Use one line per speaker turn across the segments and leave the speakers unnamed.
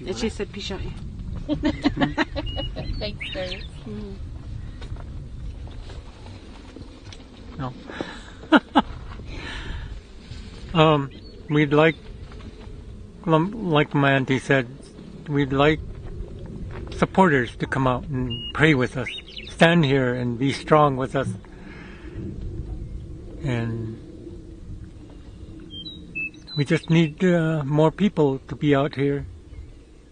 you
And she said Bitchute.
Thanks, guys.
No. We'd like my auntie said, we'd like supporters to come out and pray with us, stand here and be strong with us. And we just need more people to be out here.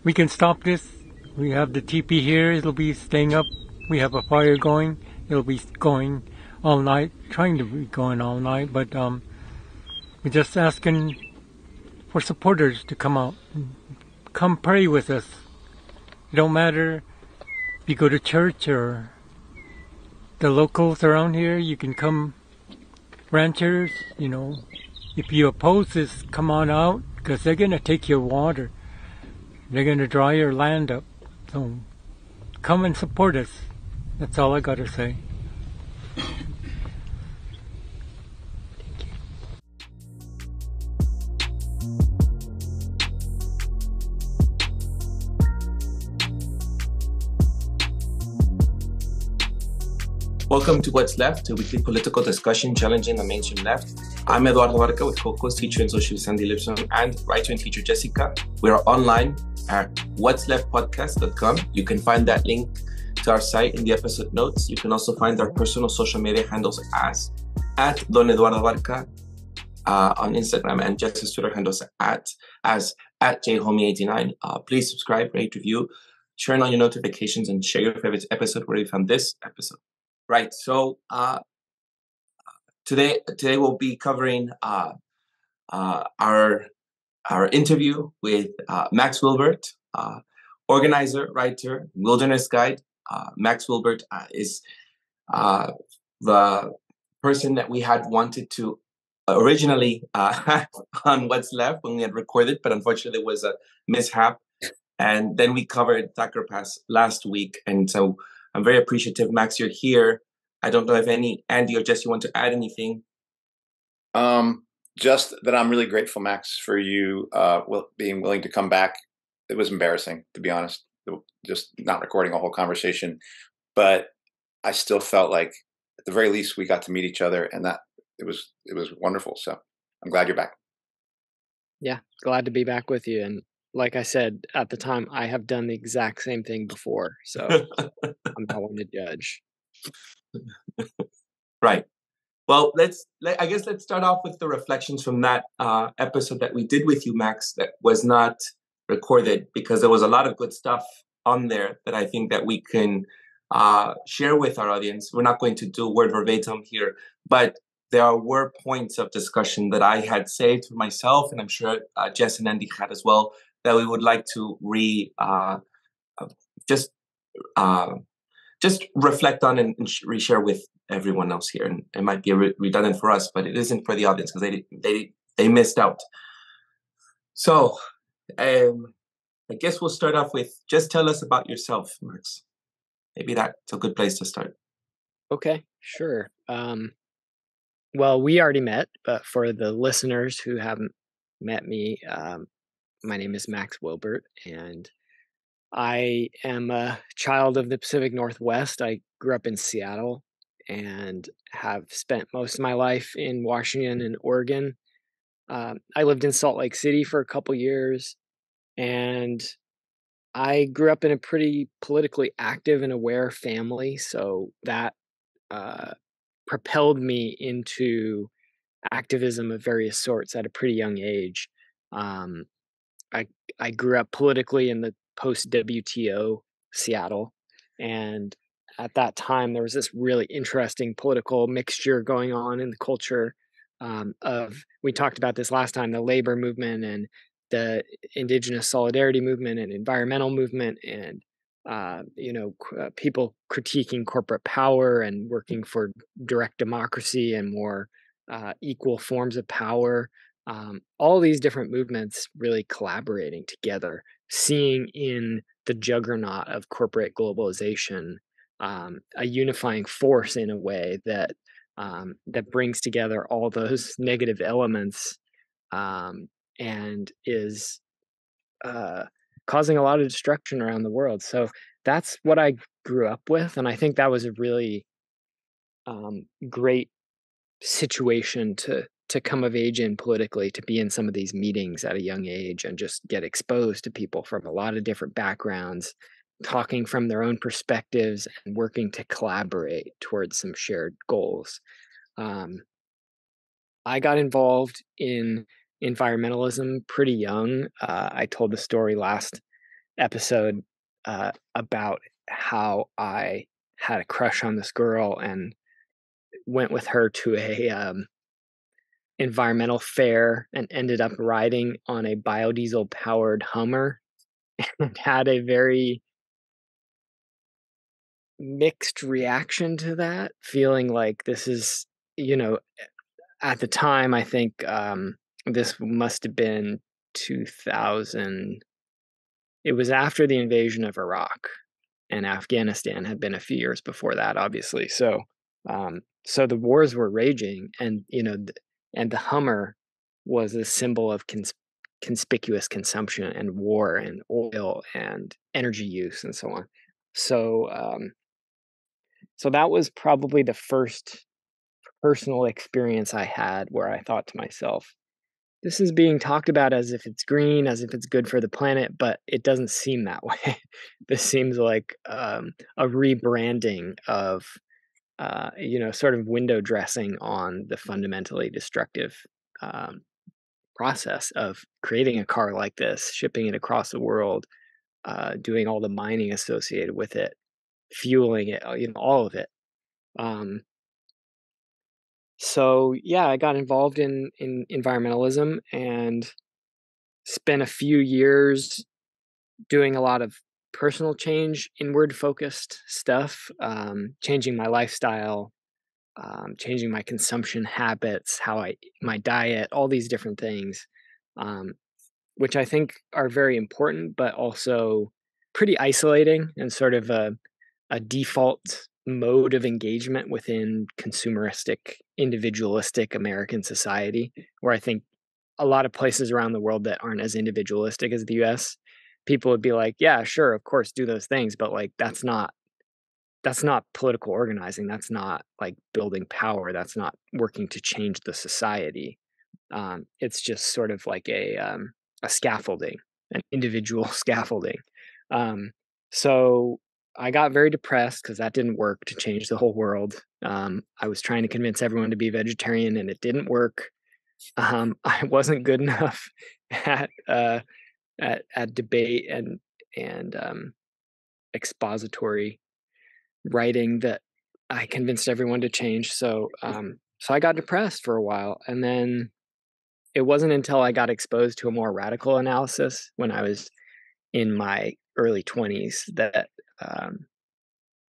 We can stop this. We have the teepee here. It'll be staying up. We have a fire going. It'll be going all night, trying to be going all night. But we're just asking for supporters to come out and come pray with us. It don't matter if you go to church or the locals around here. You can come, ranchers, if you oppose this, come on out, because they're going to take your water. They're going to dry your land up. So come and support us. That's all I got to say.
Welcome to What's Left, a weekly political discussion challenging the mainstream left. I'm Eduardo Barca with co-host, teacher and socialist Sandy Lipson, and writer and teacher Jessica. We are online at what'sleftpodcast.com. You can find that link to our site in the episode notes. You can also find our personal social media handles as at Don Eduardo Barca on Instagram, and Jessica's Twitter handles at jhomie89. Please subscribe, rate, review, turn on your notifications, and share your favorite episode where you found this episode. Right, so today we'll be covering our interview with Max Wilbert, organizer, writer, wilderness guide. Max Wilbert is the person that we had wanted to originally have on What's Left when we had recorded, but unfortunately it was a mishap. And then we covered Thacker Pass last week, and so I'm very appreciative, Max, you're here. I don't know if Andy or Jesse want to add anything.
Just that I'm really grateful, Max, for you being willing to come back. It was embarrassing, to be honest, just not recording a whole conversation. But I still felt like, at the very least, we got to meet each other, and that it was wonderful. So I'm glad you're back.
Yeah, glad to be back with you. And like I said at the time, I have done the exact same thing before, so I'm not one to judge.
Right. Well, I guess let's start off with the reflections from that episode that we did with you, Max, that was not recorded, because there was a lot of good stuff on there that I think that we can share with our audience. We're not going to do word verbatim here, but there were points of discussion that I had saved for myself, and I'm sure Jess and Andy had as well, that we would like to just reflect on and reshare with everyone else here. And it might be redundant for us, but it isn't for the audience because they missed out. So I guess we'll start off with, just tell us about yourself, Max. Maybe that's a good place to start.
Okay, sure. Well, we already met, but for the listeners who haven't met me, my name is Max Wilbert, and I am a child of the Pacific Northwest. I grew up in Seattle and have spent most of my life in Washington and Oregon. I lived in Salt Lake City for a couple years, and I grew up in a pretty politically active and aware family, so that propelled me into activism of various sorts at a pretty young age. I grew up politically in the post-WTO Seattle, and at that time there was this really interesting political mixture going on in the culture we talked about this last time, the labor movement and the indigenous solidarity movement and environmental movement, and people critiquing corporate power and working for direct democracy and more equal forms of power. All these different movements really collaborating together, seeing in the juggernaut of corporate globalization a unifying force in a way that that brings together all those negative elements and is causing a lot of destruction around the world. So that's what I grew up with, and I think that was a really great situation to come of age in politically, to be in some of these meetings at a young age and just get exposed to people from a lot of different backgrounds, talking from their own perspectives and working to collaborate towards some shared goals. I got involved in environmentalism pretty young. I told the story last episode about how I had a crush on this girl and went with her to a environmental fair and ended up riding on a biodiesel powered Hummer and had a very mixed reaction to that, feeling like this is, at the time, I think this must have been 2000. It was after the invasion of Iraq, and Afghanistan had been a few years before that, obviously. So the wars were raging, and and the Hummer was a symbol of conspicuous consumption and war and oil and energy use and so on. So that was probably the first personal experience I had where I thought to myself, this is being talked about as if it's green, as if it's good for the planet, but it doesn't seem that way. This seems like a rebranding of, sort of window dressing on the fundamentally destructive process of creating a car like this, shipping it across the world, doing all the mining associated with it, fueling it, all of it. So yeah, I got involved in environmentalism and spent a few years doing a lot of personal change, inward focused stuff, changing my lifestyle, changing my consumption habits, my diet, all these different things, which I think are very important, but also pretty isolating and sort of a default mode of engagement within consumeristic, individualistic American society, where I think a lot of places around the world that aren't as individualistic as the US, people would be like, yeah, sure, of course, do those things, but like that's not political organizing. That's not like building power. That's not working to change the society. It's just sort of like a scaffolding, an individual scaffolding. So I got very depressed because that didn't work to change the whole world. I was trying to convince everyone to be vegetarian, and it didn't work. I wasn't good enough at debate and expository writing that I convinced everyone to change. So I got depressed for a while, and then it wasn't until I got exposed to a more radical analysis when I was in my early 20s that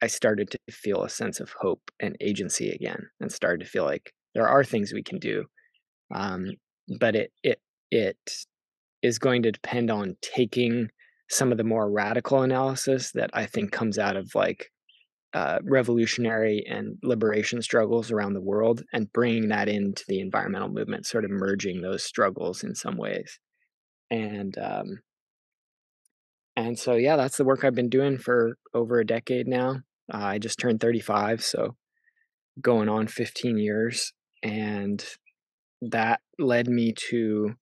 I started to feel a sense of hope and agency again, and started to feel like there are things we can do, but it is going to depend on taking some of the more radical analysis that I think comes out of like revolutionary and liberation struggles around the world and bringing that into the environmental movement, sort of merging those struggles in some ways. And so, yeah, that's the work I've been doing for over a decade now. I just turned 35, so going on 15 years. And that led me to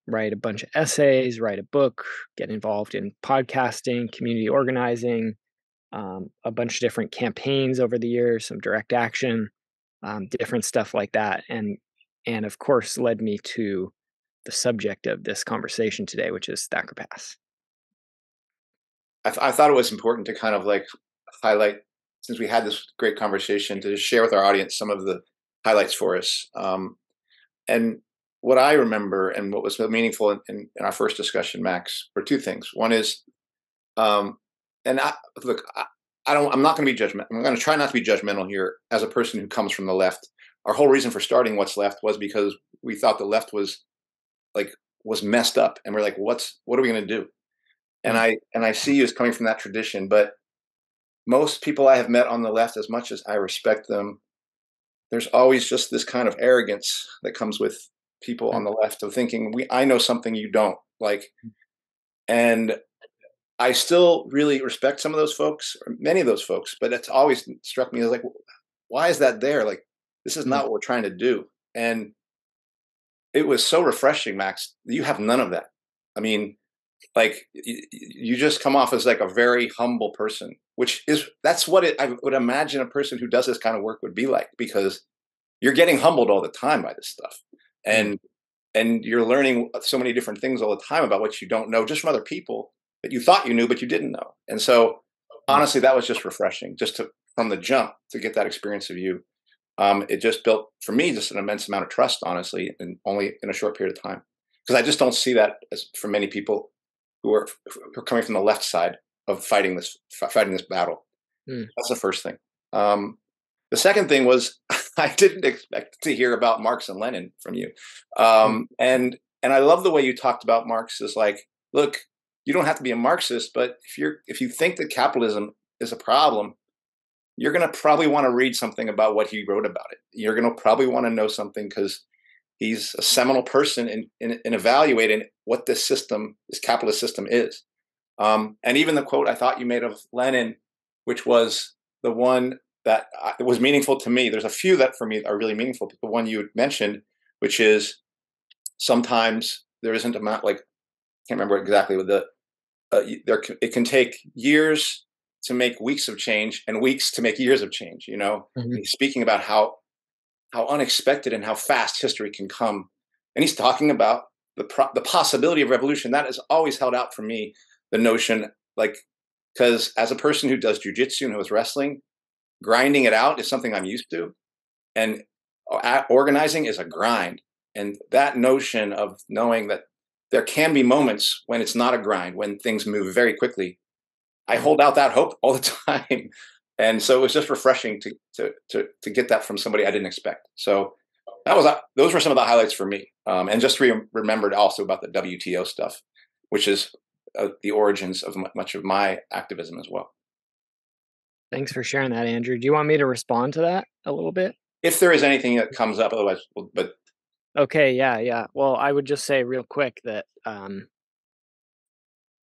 write a bunch of essays, write a book, get involved in podcasting, community organizing, a bunch of different campaigns over the years, some direct action, different stuff like that. And of course led me to the subject of this conversation today, which is Thacker Pass.
I thought it was important to kind of like highlight, since we had this great conversation, to share with our audience some of the highlights for us. And what I remember and what was meaningful in our first discussion, Max, were two things. One is, I'm not going to be judgmental. I'm going to try not to be judgmental here as a person who comes from the left. Our whole reason for starting What's Left was because we thought the left was messed up, and we're like, what are we going to do? And I see you as coming from that tradition, but most people I have met on the left, as much as I respect them, there's always just this kind of arrogance that comes with people on the left of thinking, I know something you don't, like, And I still really respect some of those folks, or many of those folks, but it's always struck me as like, why is that there? Like, this is not what we're trying to do. And it was so refreshing, Max. You have none of that. I mean, like you just come off as like a very humble person, that's what I would imagine a person who does this kind of work would be like, because you're getting humbled all the time by this stuff. And you're learning so many different things all the time about what you don't know, just from other people that you thought you knew, but you didn't know. And so honestly, that was just refreshing, from the jump to get that experience of you. It just built for me just an immense amount of trust, honestly, and only in a short period of time, because I just don't see that as for many people who are coming from the left side of fighting this battle. That's the first thing. The second thing was I didn't expect to hear about Marx and Lenin from you. And I love the way you talked about Marx as like, look, you don't have to be a Marxist, but if you think that capitalism is a problem, you're going to probably want to read something about what he wrote about it. You're going to probably want to know something because he's a seminal person in evaluating what this capitalist system is. And even the quote I thought you made of Lenin, which was the one that was meaningful to me. There's a few that for me are really meaningful, but the one you mentioned, which is sometimes there isn't amount, like, I can't remember exactly what it can take years to make weeks of change and weeks to make years of change, you know. He's speaking about how unexpected and how fast history can come. And he's talking about the possibility of revolution. That has always held out for me, the notion, like, because as a person who does jujitsu and who was wrestling, grinding it out is something I'm used to. And organizing is a grind. And that notion of knowing that there can be moments when it's not a grind, when things move very quickly, I hold out that hope all the time. And so it was just refreshing to get that from somebody I didn't expect. So those were some of the highlights for me. And just remembered also about the WTO stuff, which is the origins of much of my activism as well.
Thanks for sharing that, Andrew. Do you want me to respond to that a little bit?
If there is anything that comes up, otherwise, but.
Okay, yeah. Well, I would just say real quick that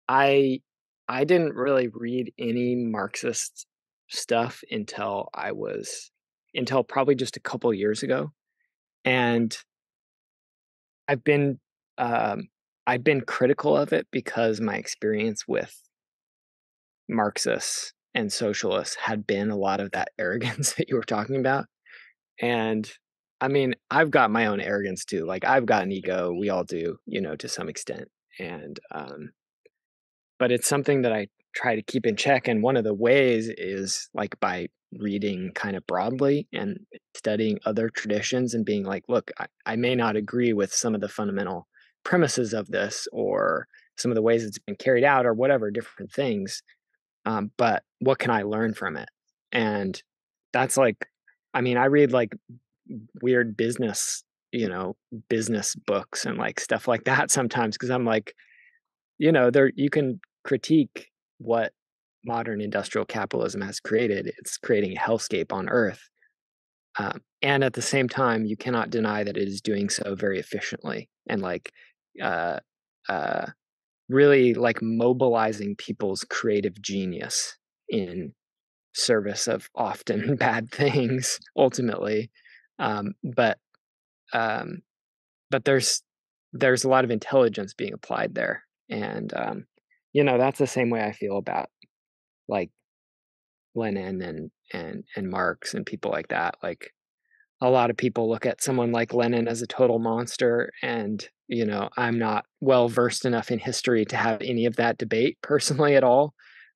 I didn't really read any Marxist stuff until probably just a couple years ago, and I've been critical of it because my experience with Marxists and socialists had been a lot of that arrogance that you were talking about. And I mean, I've got my own arrogance too. Like, I've got an ego. We all do, to some extent. And but it's something that I try to keep in check. And one of the ways is like by reading kind of broadly and studying other traditions and being like, look, I may not agree with some of the fundamental premises of this or some of the ways it's been carried out or whatever, different things. But what can I learn from it? And that's like, I mean, I read like weird business books and like stuff like that sometimes, because I'm like, there you can critique what modern industrial capitalism has created. It's creating a hellscape on Earth. And at the same time, you cannot deny that it is doing so very efficiently and like really like mobilizing people's creative genius in service of often bad things ultimately. But there's a lot of intelligence being applied there. And that's the same way I feel about like Lenin and Marx and people like that. Like, a lot of people look at someone like Lenin as a total monster, and I'm not well versed enough in history to have any of that debate personally at all.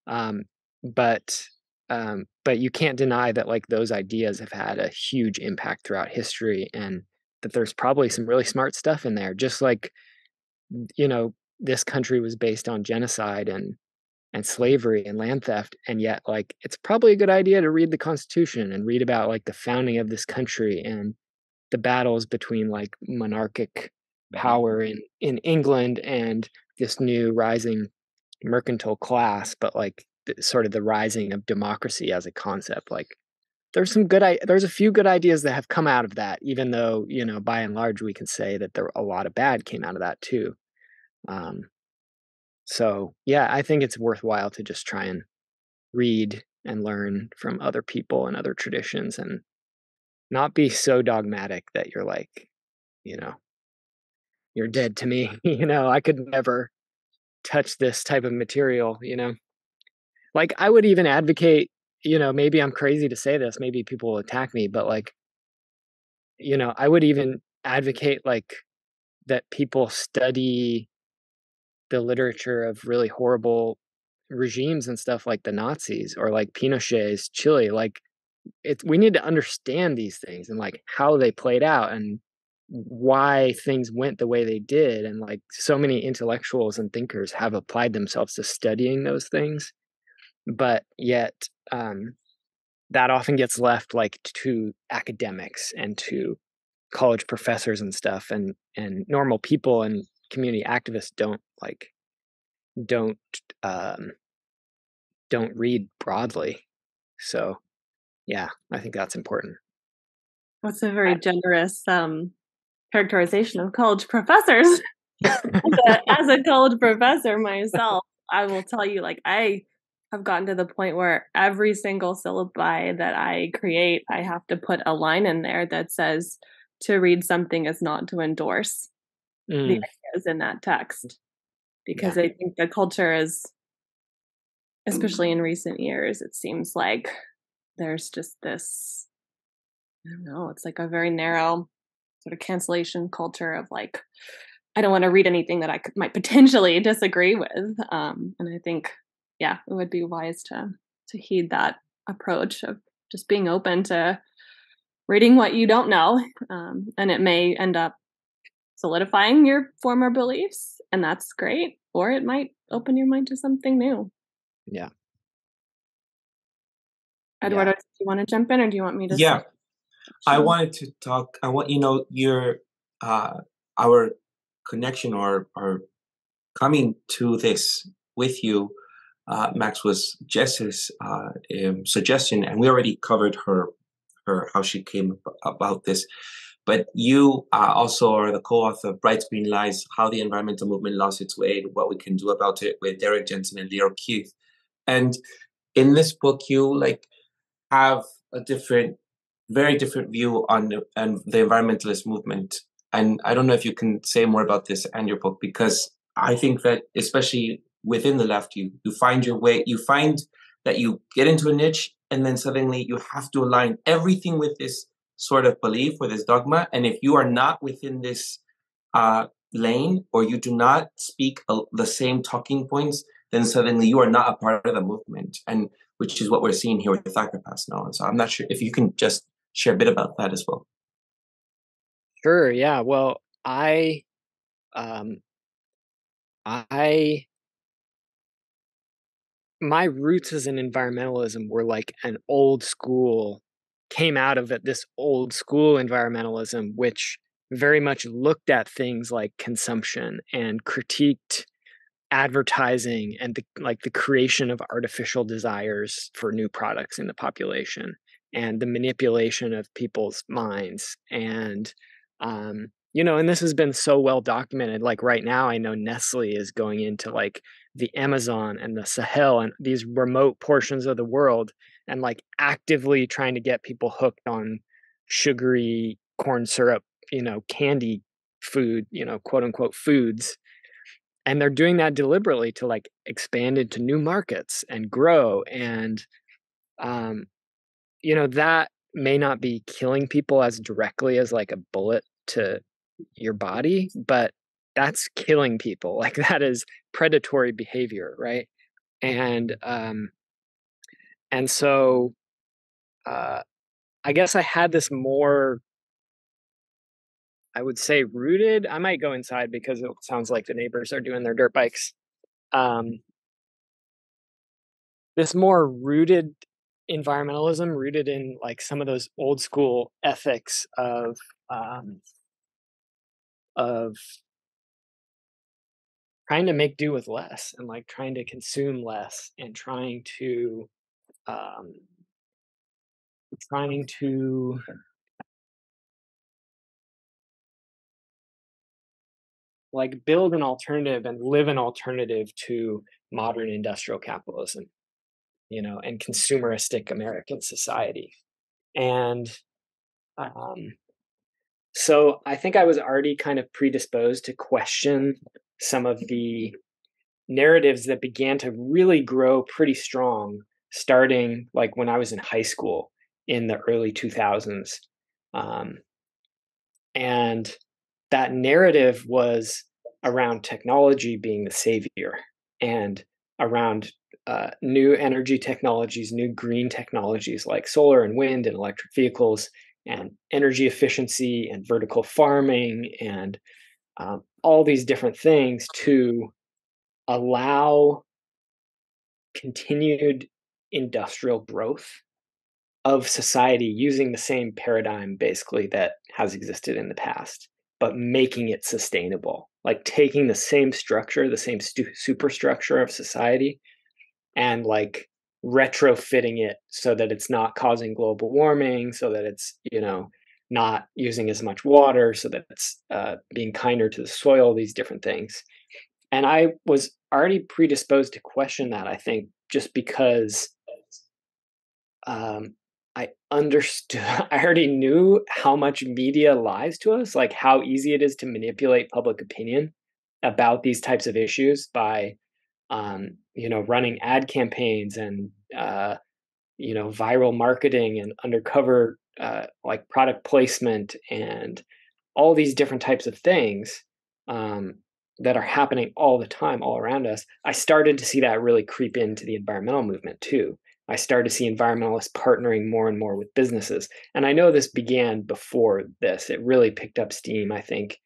But you can't deny that like those ideas have had a huge impact throughout history, and that there's probably some really smart stuff in there. Just like this country was based on genocide and slavery and land theft, and yet like it's probably a good idea to read the Constitution and read about like the founding of this country and the battles between like monarchic power in England and this new rising mercantile class, but like sort of the rising of democracy as a concept. Like, there's a few good ideas that have come out of that, even though by and large we can say that a lot of bad came out of that too. So yeah, I think it's worthwhile to just try and read and learn from other people and other traditions, and not be so dogmatic that you're like, you know, you're dead to me. I could never touch this type of material. Like, I would even advocate, maybe I'm crazy to say this, maybe people will attack me, but like, I would even advocate like that people study the literature of really horrible regimes and stuff like the Nazis or like Pinochet's Chile. Like, we need to understand these things and like how they played out and why things went the way they did. And like, so many intellectuals and thinkers have applied themselves to studying those things, but yet that often gets left like to academics and to college professors and stuff, and normal people and community activists don't um, don't read broadly. So yeah, I think that's important.
That's a very generous characterization of college professors. As a college professor myself, I will tell you, like, I have gotten to the point where every single syllabi that I create, I have to put a line in there that says to read something is not to endorse the ideas in that text. Because I think the culture is, especially in recent years, it seems like there's just this, I don't know, it's like a very narrow sort of cancellation culture of like, I don't want to read anything that I might potentially disagree with. And I think, it would be wise to heed that approach of just being open to reading what you don't know. And it may end up solidifying your former beliefs, and that's great. Or it might open your mind to something new.
Yeah.
Eduardo, do you want to jump in, or do you want me to?
Yeah, I wanted to talk. Your our connection or coming to this with you, Max, was Jess's suggestion, and we already covered her how she came about this. But you also are the co-author of Bright Green Lies: How the Environmental Movement Lost Its Way and What We Can Do About It, with Derek Jensen and Leo Keith. And in this book, you have a very different view on the environmentalist movement. And I don't know if you can say more about this and your book, because I think that especially within the left, you find your way, you find that you get into a niche, and then suddenly you have to align everything with this sort of belief or this dogma. And if you are not within this lane, or you do not speak the same talking points, then suddenly you are not a part of the movement, and which is what we're seeing here with the Thacker Pass now. And so I'm not sure if you can just share a bit about that as well.
Sure. Yeah. Well, my roots as an environmentalism were like an old school, came out of it, this old school environmentalism, which very much looked at things like consumption and critiqued advertising and the creation of artificial desires for new products in the population and the manipulation of people's minds. And and this has been so well documented. Like right now, I know Nestle is going into like the Amazon and the Sahel and these remote portions of the world, and like actively trying to get people hooked on sugary corn syrup, candy food, quote unquote foods. And they're doing that deliberately to like expand into new markets and grow. And that may not be killing people as directly as like a bullet to your body, but that's killing people. Like, that is predatory behavior, right? And so I guess I had this more, I would say, rooted. I might go inside because it sounds like the neighbors are doing their dirt bikes. This more rooted environmentalism, rooted in like some of those old school ethics of trying to make do with less, and like trying to consume less, and trying to like build an alternative and live an alternative to modern industrial capitalism, and consumeristic American society. And so I think I was already kind of predisposed to question some of the narratives that began to really grow pretty strong, starting like when I was in high school in the early 2000s. And that narrative was around technology being the savior, and around new energy technologies, new green technologies like solar and wind and electric vehicles and energy efficiency and vertical farming and all these different things to allow continued industrial growth of society using the same paradigm basically that has existed in the past, but making it sustainable, like taking the same structure, the same superstructure of society, and like retrofitting it so that it's not causing global warming, so that it's, not using as much water, so that it's being kinder to the soil, these different things. And I was already predisposed to question that, I think, just because I understood, I already knew how much media lies to us, like how easy it is to manipulate public opinion about these types of issues by, running ad campaigns and, viral marketing and undercover, like product placement and all these different types of things that are happening all the time, all around us. I started to see that really creep into the environmental movement too. I started to see environmentalists partnering more and more with businesses. And I know this began before this. It really picked up steam, I think,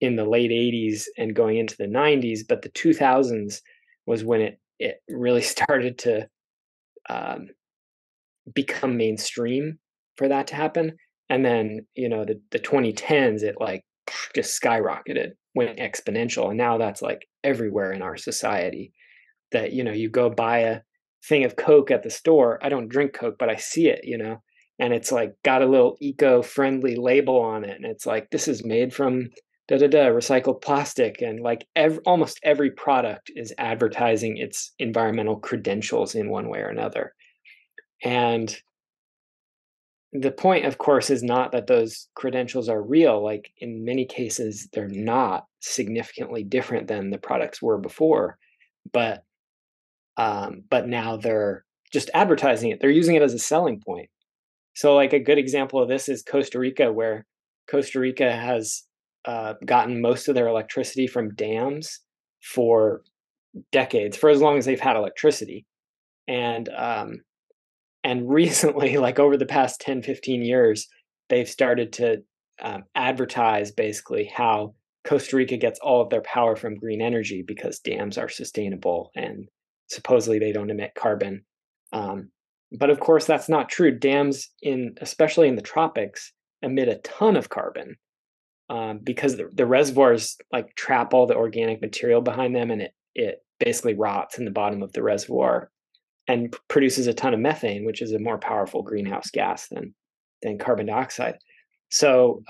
in the late 80s and going into the 90s. But the 2000s was when it really started to become mainstream for that to happen. And then, the 2010s, it like just skyrocketed, went exponential. And now that's like everywhere in our society that, you go buy a thing of Coke at the store. I don't drink Coke, but I see it, and it's like got a little eco-friendly label on it. And it's like, this is made from recycled plastic. And like almost every product is advertising its environmental credentials in one way or another. And the point, of course, is not that those credentials are real. Like in many cases, they're not significantly different than the products were before, but now they're just advertising it. They're using it as a selling point. So like a good example of this is Costa Rica, where Costa Rica has gotten most of their electricity from dams for decades, for as long as they've had electricity. And recently, like over the past 10, 15 years, they've started to advertise basically how Costa Rica gets all of their power from green energy because dams are sustainable and supposedly they don't emit carbon. But of course, that's not true. Dams, especially in the tropics, emit a ton of carbon because the reservoirs like trap all the organic material behind them, and it basically rots in the bottom of the reservoir and produces a ton of methane, which is a more powerful greenhouse gas than carbon dioxide. So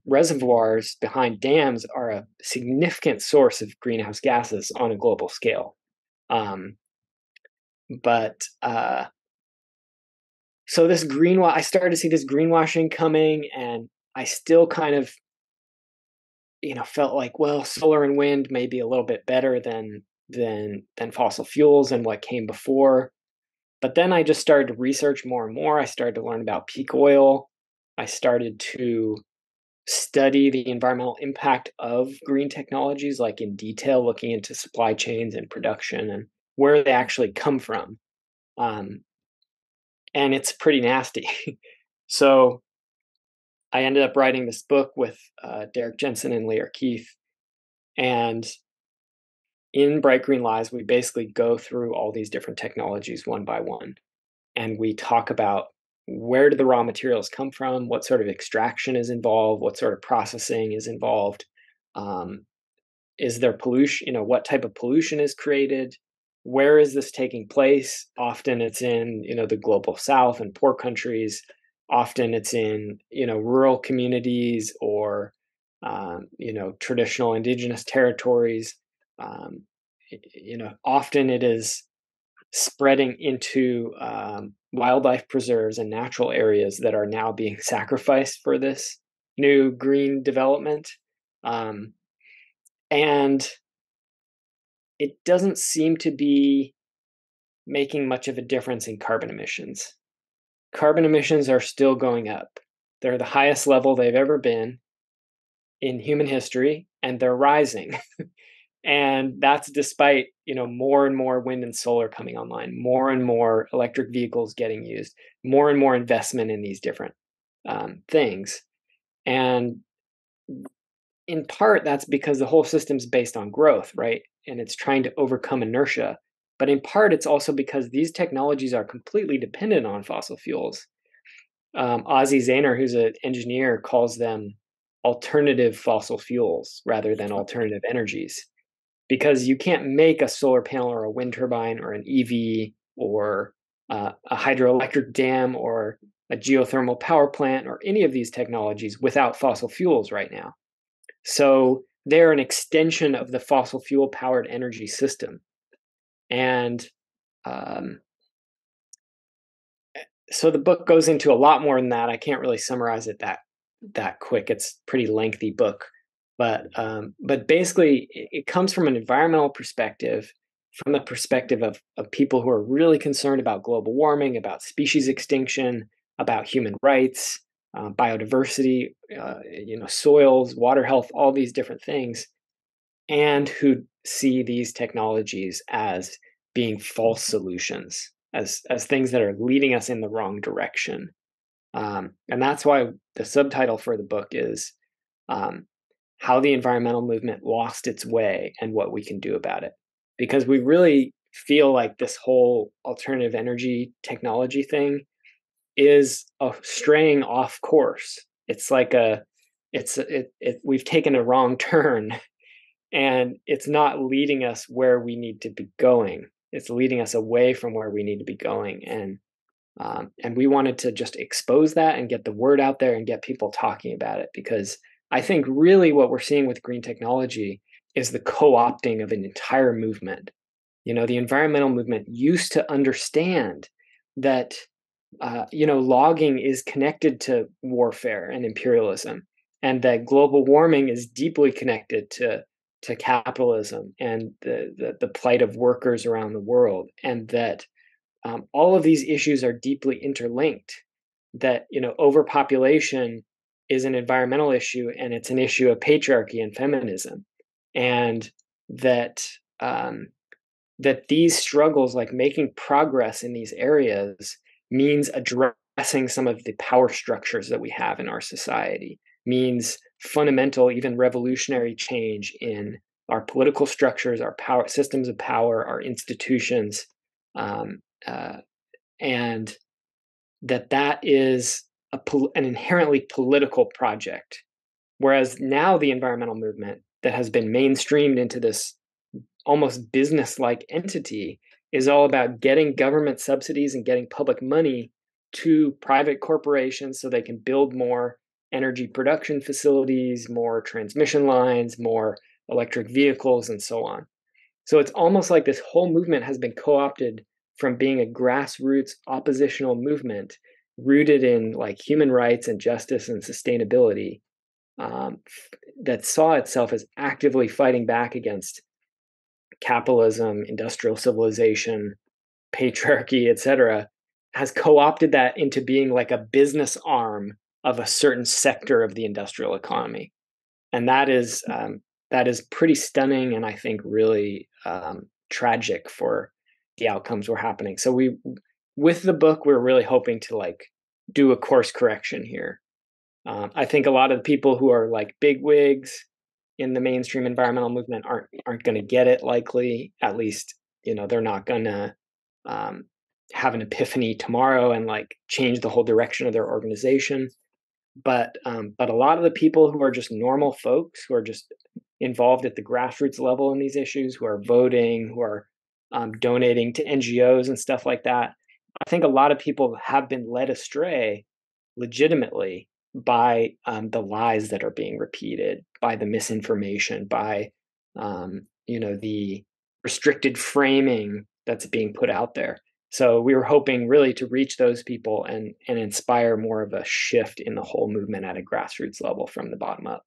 reservoirs behind dams are a significant source of greenhouse gases on a global scale. So this I started to see this greenwashing coming, and I still kind of, felt like, well, solar and wind may be a little bit better than fossil fuels and what came before. But then I just started to research more and more. I started to learn about peak oil. I started to study the environmental impact of green technologies, like in detail, looking into supply chains and production and where they actually come from. And it's pretty nasty. So I ended up writing this book with Derek Jensen and Lear Keith. And in Bright Green Lies, we basically go through all these different technologies one by one. And we talk about where do the raw materials come from, what sort of extraction is involved, what sort of processing is involved, is there pollution, what type of pollution is created, where is this taking place? Often it's in, the global south and poor countries. Often it's in, rural communities or traditional indigenous territories. Often it is spreading into wildlife preserves and natural areas that are now being sacrificed for this new green development. And it doesn't seem to be making much of a difference in carbon emissions. Carbon emissions are still going up. They're the highest level they've ever been in human history, and they're rising. And that's despite, more and more wind and solar coming online, more and more electric vehicles getting used, more and more investment in these different things. And in part, that's because the whole system's based on growth, right? And it's trying to overcome inertia. But in part, it's also because these technologies are completely dependent on fossil fuels. Ozzy Zahner, who's an engineer, calls them alternative fossil fuels rather than alternative energies, because you can't make a solar panel or a wind turbine or an EV or a hydroelectric dam or a geothermal power plant or any of these technologies without fossil fuels right now. So they're an extension of the fossil fuel powered energy system. And so the book goes into a lot more than that. I can't really summarize it that quick. It's a pretty lengthy book. But basically, it comes from an environmental perspective, from the perspective of people who are really concerned about global warming, about species extinction, about human rights, biodiversity, soils, water health, all these different things, and who see these technologies as being false solutions, as things that are leading us in the wrong direction. And that's why the subtitle for the book is How the Environmental Movement Lost Its Way and What We Can Do About It. Because we really feel like this whole alternative energy technology thing is straying off course. It's like we've taken a wrong turn, and it's not leading us where we need to be going. It's leading us away from where we need to be going. And we wanted to just expose that and get the word out there and get people talking about it, because I think really what we're seeing with green technology is the co-opting of an entire movement. The environmental movement used to understand that, logging is connected to warfare and imperialism, and that global warming is deeply connected to capitalism and the plight of workers around the world, and that all of these issues are deeply interlinked, that, overpopulation is an environmental issue, and it's an issue of patriarchy and feminism, and that these struggles, like making progress in these areas, means addressing some of the power structures that we have in our society, means fundamental, even revolutionary change in our political structures, our power systems of power, our institutions, and that is an inherently political project. Whereas now the environmental movement that has been mainstreamed into this almost business-like entity is all about getting government subsidies and getting public money to private corporations so they can build more energy production facilities, more transmission lines, more electric vehicles, and so on. So it's almost like this whole movement has been co-opted from being a grassroots oppositional movement rooted in like human rights and justice and sustainability, that saw itself as actively fighting back against capitalism, industrial civilization, patriarchy, etc., has co-opted that into being like a business arm of a certain sector of the industrial economy. And that is pretty stunning, and I think really tragic for the outcomes we're happening. So with the book, we're really hoping to like do a course correction here. I think a lot of the people who are like bigwigs in the mainstream environmental movement aren't going to get it, likely. At least, they're not going to have an epiphany tomorrow and like change the whole direction of their organization. But a lot of the people who are just normal folks, who are just involved at the grassroots level in these issues, who are voting, who are donating to NGOs and stuff like that, I think a lot of people have been led astray legitimately by the lies that are being repeated, by the misinformation, by the restricted framing that's being put out there. So we were hoping really to reach those people and inspire more of a shift in the whole movement at a grassroots level from the bottom up.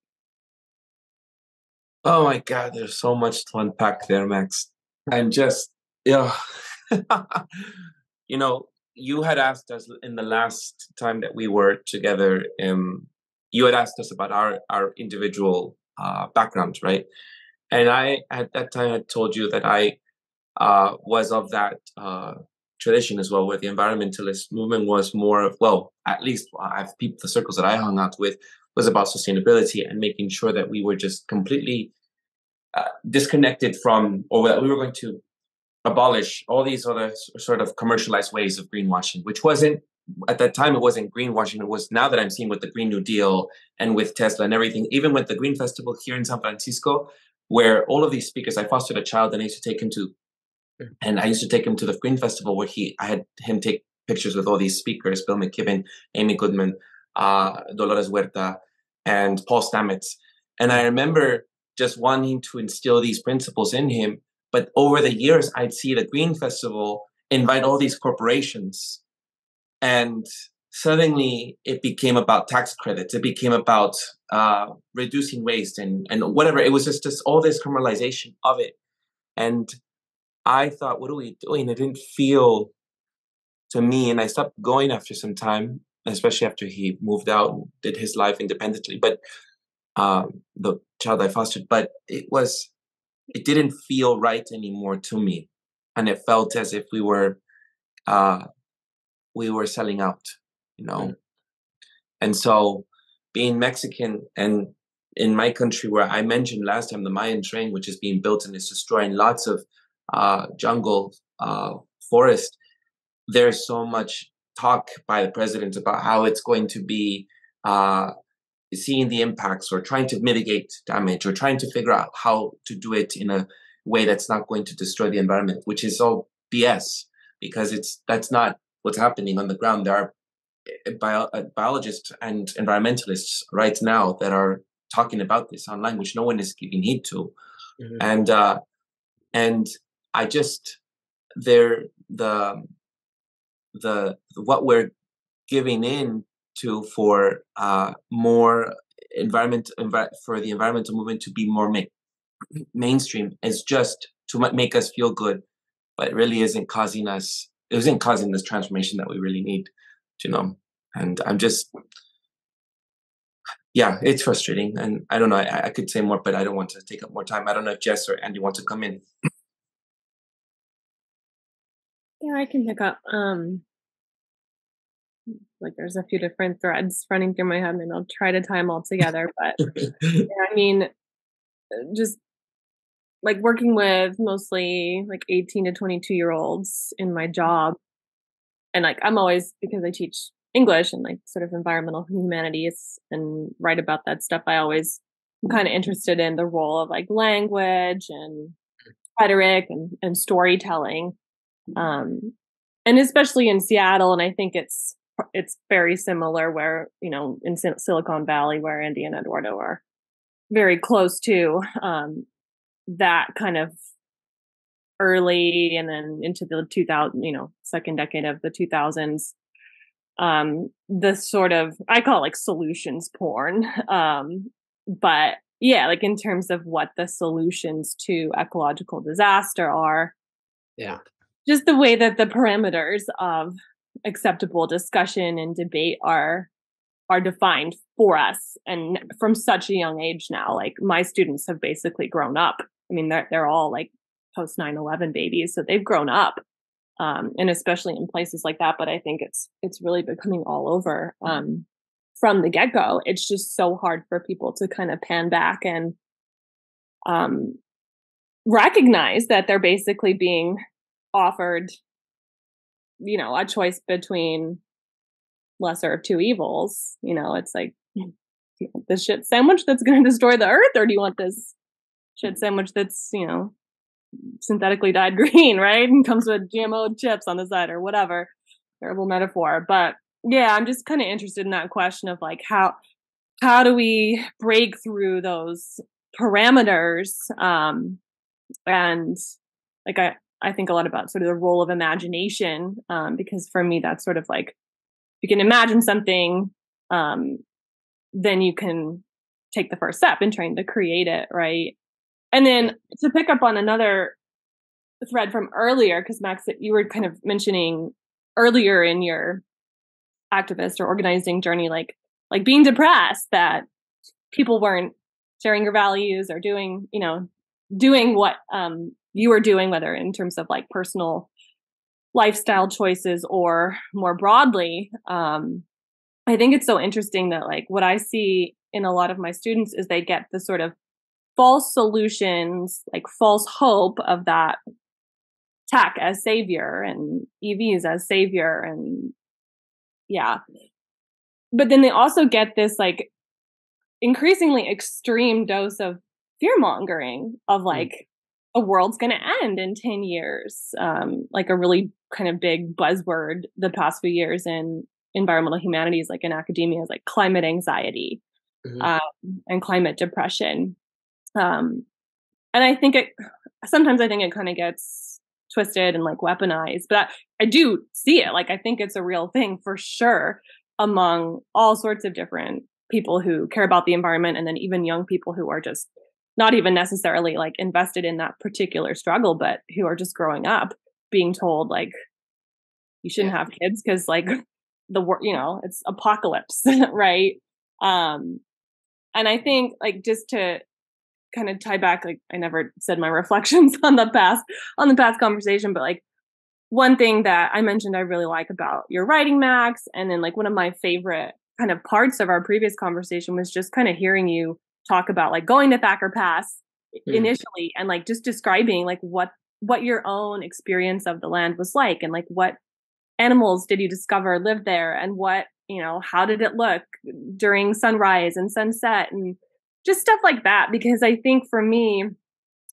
Oh my God, there's so much to unpack there, Max. And just, you you had asked us in the last time that we were together, you had asked us about our individual backgrounds, right? And I, at that time, had told you that I was of that tradition as well, where the environmentalist movement was more of, well, at least the circles that I hung out with was about sustainability and making sure that we were just completely disconnected from, or that we were going to abolish all these other sort of commercialized ways of greenwashing, which wasn't, at that time, it wasn't greenwashing. It was, now that I'm seeing with the Green New Deal and with Tesla and everything, even with the Green Festival here in San Francisco, where all of these speakers, I fostered a child and I used to take him to, and I used to take him to the Green Festival where I had him take pictures with all these speakers, Bill McKibben, Amy Goodman, Dolores Huerta, and Paul Stamets. And I remember just wanting to instill these principles in him. But over the years, I'd see the Green Festival invite all these corporations. And suddenly it became about tax credits. It became about reducing waste and whatever. It was just all this criminalization of it. And I thought, what are we doing? It didn't feel to me. And I stopped going after some time, especially after he moved out and did his life independently. But the child I fostered, but it didn't feel right anymore to me. And it felt as if we were selling out, And so being Mexican and in my country, where I mentioned last time, the Mayan train, which is being built and is destroying lots of jungle, forest, there's so much talk by the president about how it's going to be seeing the impacts or trying to mitigate damage or trying to figure out how to do it in a way that's not going to destroy the environment, which is all BS, because that's not what's happening on the ground. There are biologists and environmentalists right now that are talking about this online, which no one is giving heed to. Mm-hmm. And I just, what we're giving in to for more for the environmental movement to be more mainstream is just to make us feel good, but it really isn't causing this transformation that we really need, and I'm just, it's frustrating. And I don't know, I could say more, but I don't want to take up more time. I don't know if Jess or Andy want to come in.
Yeah, I can pick up. Like there's a few different threads running through my head and I'll try to tie them all together. But I mean, just like working with mostly like 18 to 22-year-olds in my job. And like, I'm always, because I teach English and like sort of environmental humanities and write about that stuff, I'm kind of interested in the role of like language and rhetoric and storytelling. And especially in Seattle. And I think it's very similar where, in Silicon Valley, where Andy and Eduardo are very close to, that kind of early and then into the 2000, second decade of the 2000s, the sort of, I call it like solutions porn. But yeah, like in terms of what the solutions to ecological disaster are.
Yeah.
Just the way that the parameters of acceptable discussion and debate are defined for us, and from such a young age now. Like my students have basically grown up. I mean, they're all like post 9/11 babies, so they've grown up, and especially in places like that. But I think it's really becoming all over from the get go. It's just so hard for people to kind of pan back and recognize that they're basically being offered, a choice between lesser of two evils. It's like, do you want this shit sandwich that's going to destroy the earth, or do you want this shit sandwich that's, synthetically dyed green, right? And comes with GMO chips on the side or whatever. Terrible metaphor. But Yeah, I'm just kind of interested in that question of like how do we break through those parameters, and like I think a lot about sort of the role of imagination, because for me that's sort of like, you can imagine something, then you can take the first step in trying to create it, right? And then to pick up on another thread from earlier, because Max, you were kind of mentioning earlier in your activist or organizing journey, like being depressed that people weren't sharing your values or doing what you were doing, whether in terms of like personal lifestyle choices or more broadly. I think it's so interesting that like what I see in a lot of my students is they get the sort of false solutions, like false hope of that tech as savior and EVs as savior, and yeah. But then they also get this like increasingly extreme dose of fear mongering of like a world's going to end in 10 years. Like a really kind of big buzzword the past few years in environmental humanities, like in academia, is like climate anxiety, and climate depression. And I think sometimes I think it kind of gets twisted and like weaponized, but I do see it. Like, I think it's a real thing for sure among all sorts of different people who care about the environment, and then even young people who are just not even necessarily like invested in that particular struggle, but who are just growing up being told like, you shouldn't have kids because like it's apocalypse, right? And I think like, just to kind of tie back, like I never said my reflections on the past conversation, but like one thing that I mentioned I really like about your writing, Max, and then like one of my favorite kind of parts of our previous conversation was just kind of hearing you talk about like going to Thacker Pass initially, and like just describing like what your own experience of the land was like, and like what animals did you discover lived there, and what, how did it look during sunrise and sunset, and just stuff like that. Because I think for me,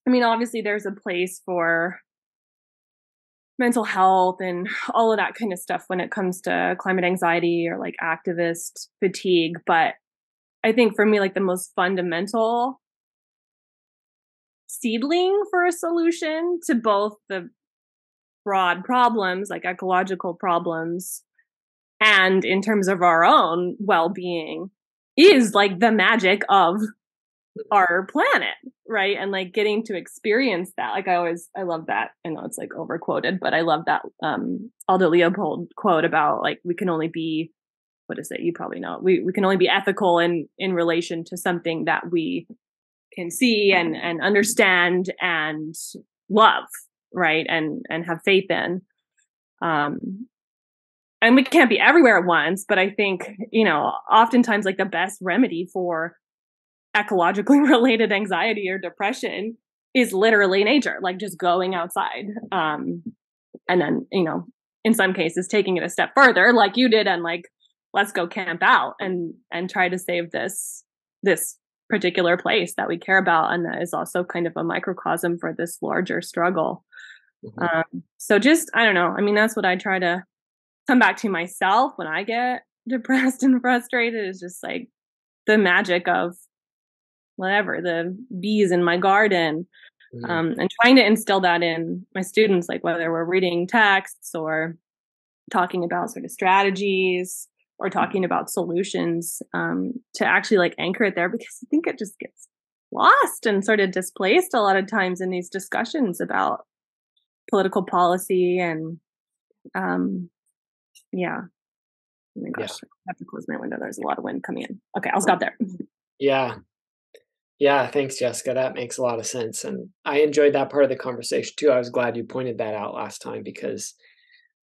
I mean, obviously there's a place for mental health and all of that kind of stuff when it comes to climate anxiety or like activist fatigue. But I think for me, like the most fundamental seedling for a solution to both the broad problems, like ecological problems, and in terms of our own well-being, is like the magic of our planet, right? And like getting to experience that. Like I love that. I know it's like overquoted, but I love that Aldo Leopold quote about like, we can only be, what is it? You probably know. We can only be ethical in relation to something that we can see and understand and love, right? And have faith in. And we can't be everywhere at once, but I think, oftentimes like the best remedy for ecologically related anxiety or depression is literally nature, like just going outside. And then, in some cases taking it a step further, like you did, and like, let's go camp out and try to save this particular place that we care about. And that is also kind of a microcosm for this larger struggle. So just, I don't know. I mean, that's what I try to come back to myself when I get depressed and frustrated, is just like the magic of whatever, the bees in my garden, and trying to instill that in my students, like whether we're reading texts or talking about sort of strategies or talking about solutions, to actually like anchor it there, because I think it just gets lost and sort of displaced a lot of times in these discussions about political policy. And oh my gosh, I have to close my window. There's a lot of wind coming in. Okay, I'll stop there.
Yeah, thanks, Jessica. That makes a lot of sense. And I enjoyed that part of the conversation too. I was glad you pointed that out last time, because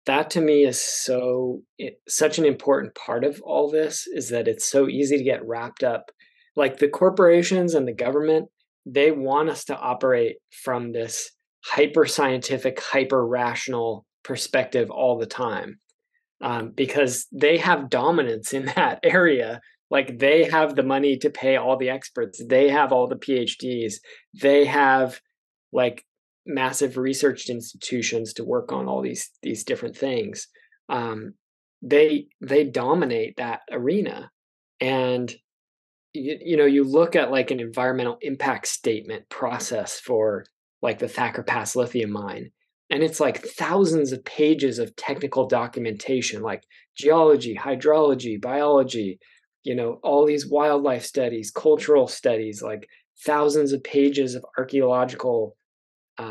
that to me is such an important part of all this, is that it's so easy to get wrapped up. Like the corporations and the government, they want us to operate from this hyper scientific, hyper rational perspective all the time, because they have dominance in that area. Like they have the money to pay all the experts. They have all the PhDs. They have like massive research institutions to work on all these different things. they dominate that arena. And you look at like an environmental impact statement process for like the Thacker Pass lithium mine, and it's like thousands of pages of technical documentation, like geology, hydrology, biology, all these wildlife studies, cultural studies, like thousands of pages of archaeological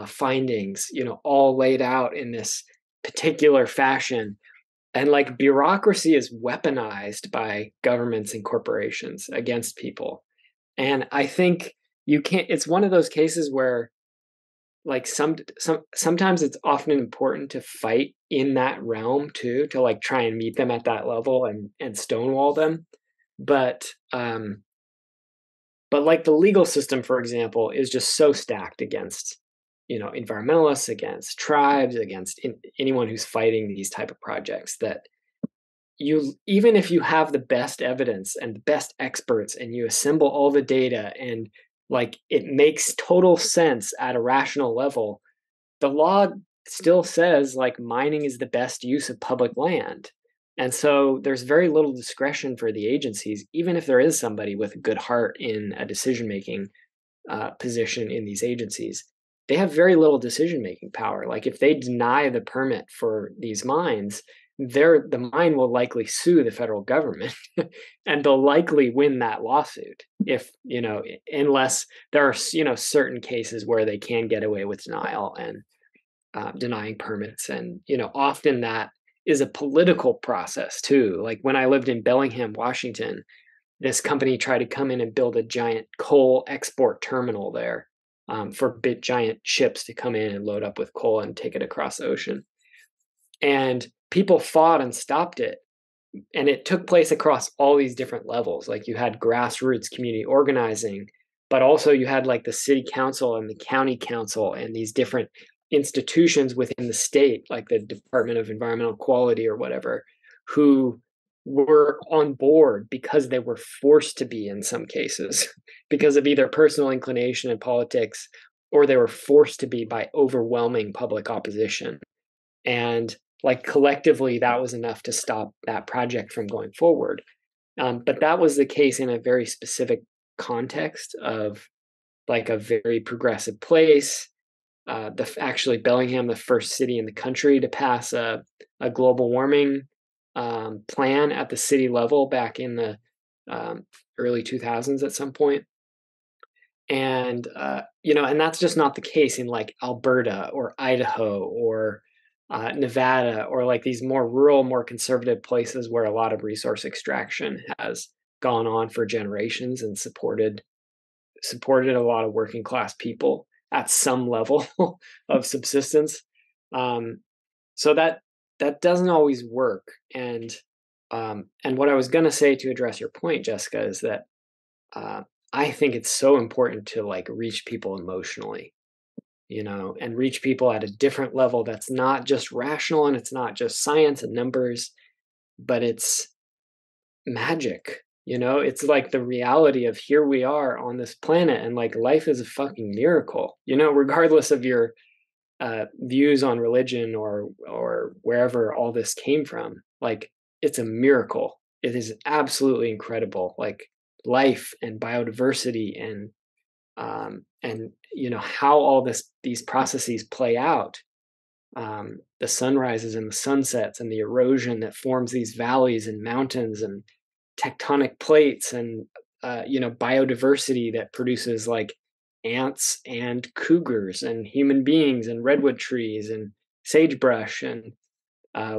findings, all laid out in this particular fashion. And like bureaucracy is weaponized by governments and corporations against people. And I think it's one of those cases where like sometimes it's often important to fight in that realm too, to like try and meet them at that level and stonewall them. But like the legal system, for example, is just so stacked against environmentalists, against tribes, against anyone who's fighting these type of projects, that even if you have the best evidence and the best experts and you assemble all the data and like it makes total sense at a rational level, the law still says like mining is the best use of public land. And so there's very little discretion for the agencies, even if there is somebody with a good heart in a decision-making position in these agencies. They have very little decision-making power. Like if they deny the permit for these mines, the mine will likely sue the federal government and they'll likely win that lawsuit unless there are, certain cases where they can get away with denial and denying permits. And, often that is a political process too. Like when I lived in Bellingham, Washington, this company tried to come in and build a giant coal export terminal there for giant ships to come in and load up with coal and take it across the ocean. And people fought and stopped it. And it took place across all these different levels. Like you had grassroots community organizing, but also you had like the city council and the county council and these different institutions within the state, like the Department of Environmental Quality or whatever, who were on board because they were forced to be in some cases because of either personal inclination in politics, or they were forced to be by overwhelming public opposition. And like collectively, that was enough to stop that project from going forward. But that was the case in a very specific context of like a very progressive place. Actually, Bellingham, the first city in the country to pass a global warming plan at the city level back in the early 2000s at some point. And, and that's just not the case in like Alberta or Idaho or Nevada, or like these more rural, more conservative places where a lot of resource extraction has gone on for generations and supported a lot of working class people at some level of subsistence. So that doesn't always work. And what I was going to say to address your point, Jessica, is that I think it's so important to like reach people emotionally, and reach people at a different level that's not just rational and it's not just science and numbers, but it's magic. It's like the reality of here we are on this planet and like life is a fucking miracle, regardless of your views on religion or wherever all this came from. Like it's a miracle. It is absolutely incredible. Like life and biodiversity and how all these processes play out, the sunrises and the sunsets and the erosion that forms these valleys and mountains and tectonic plates and biodiversity that produces like ants and cougars and human beings and redwood trees and sagebrush and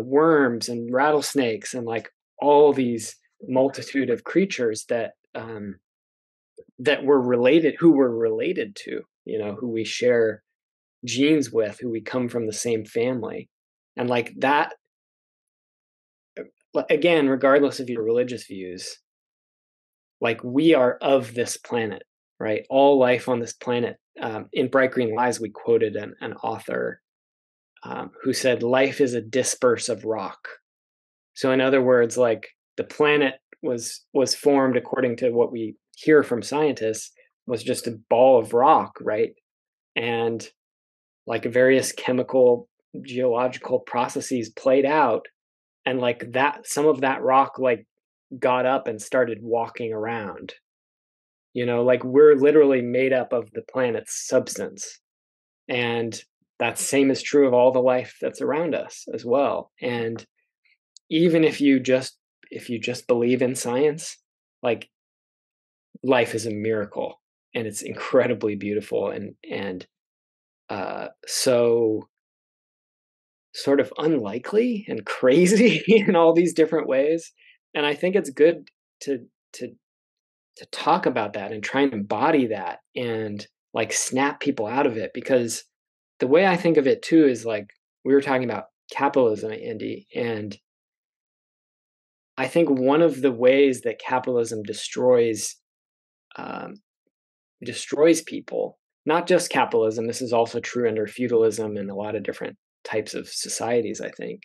worms and rattlesnakes and like all these multitude of creatures that were related to, who we share genes with, who we come from the same family. And like that, again, regardless of your religious views, like we are of this planet, right? All life on this planet. In Bright Green Lies, we quoted an author who said, life is a disperse of rock. So in other words, like the planet was formed, according to what we hear from scientists, was just a ball of rock, right? And like various chemical, geological processes played out, and like that, some of that rock like got up and started walking around. Like we're literally made up of the planet's substance, and that same is true of all the life that's around us as well. And even if you just believe in science, like life is a miracle, and it's incredibly beautiful, and so sort of unlikely and crazy in all these different ways. And I think it's good to talk about that and try and embody that and like snap people out of it, because the way I think of it too is like we were talking about capitalism, Andy, and I think one of the ways that capitalism destroys people, not just capitalism, this is also true under feudalism and a lot of different types of societies, I think.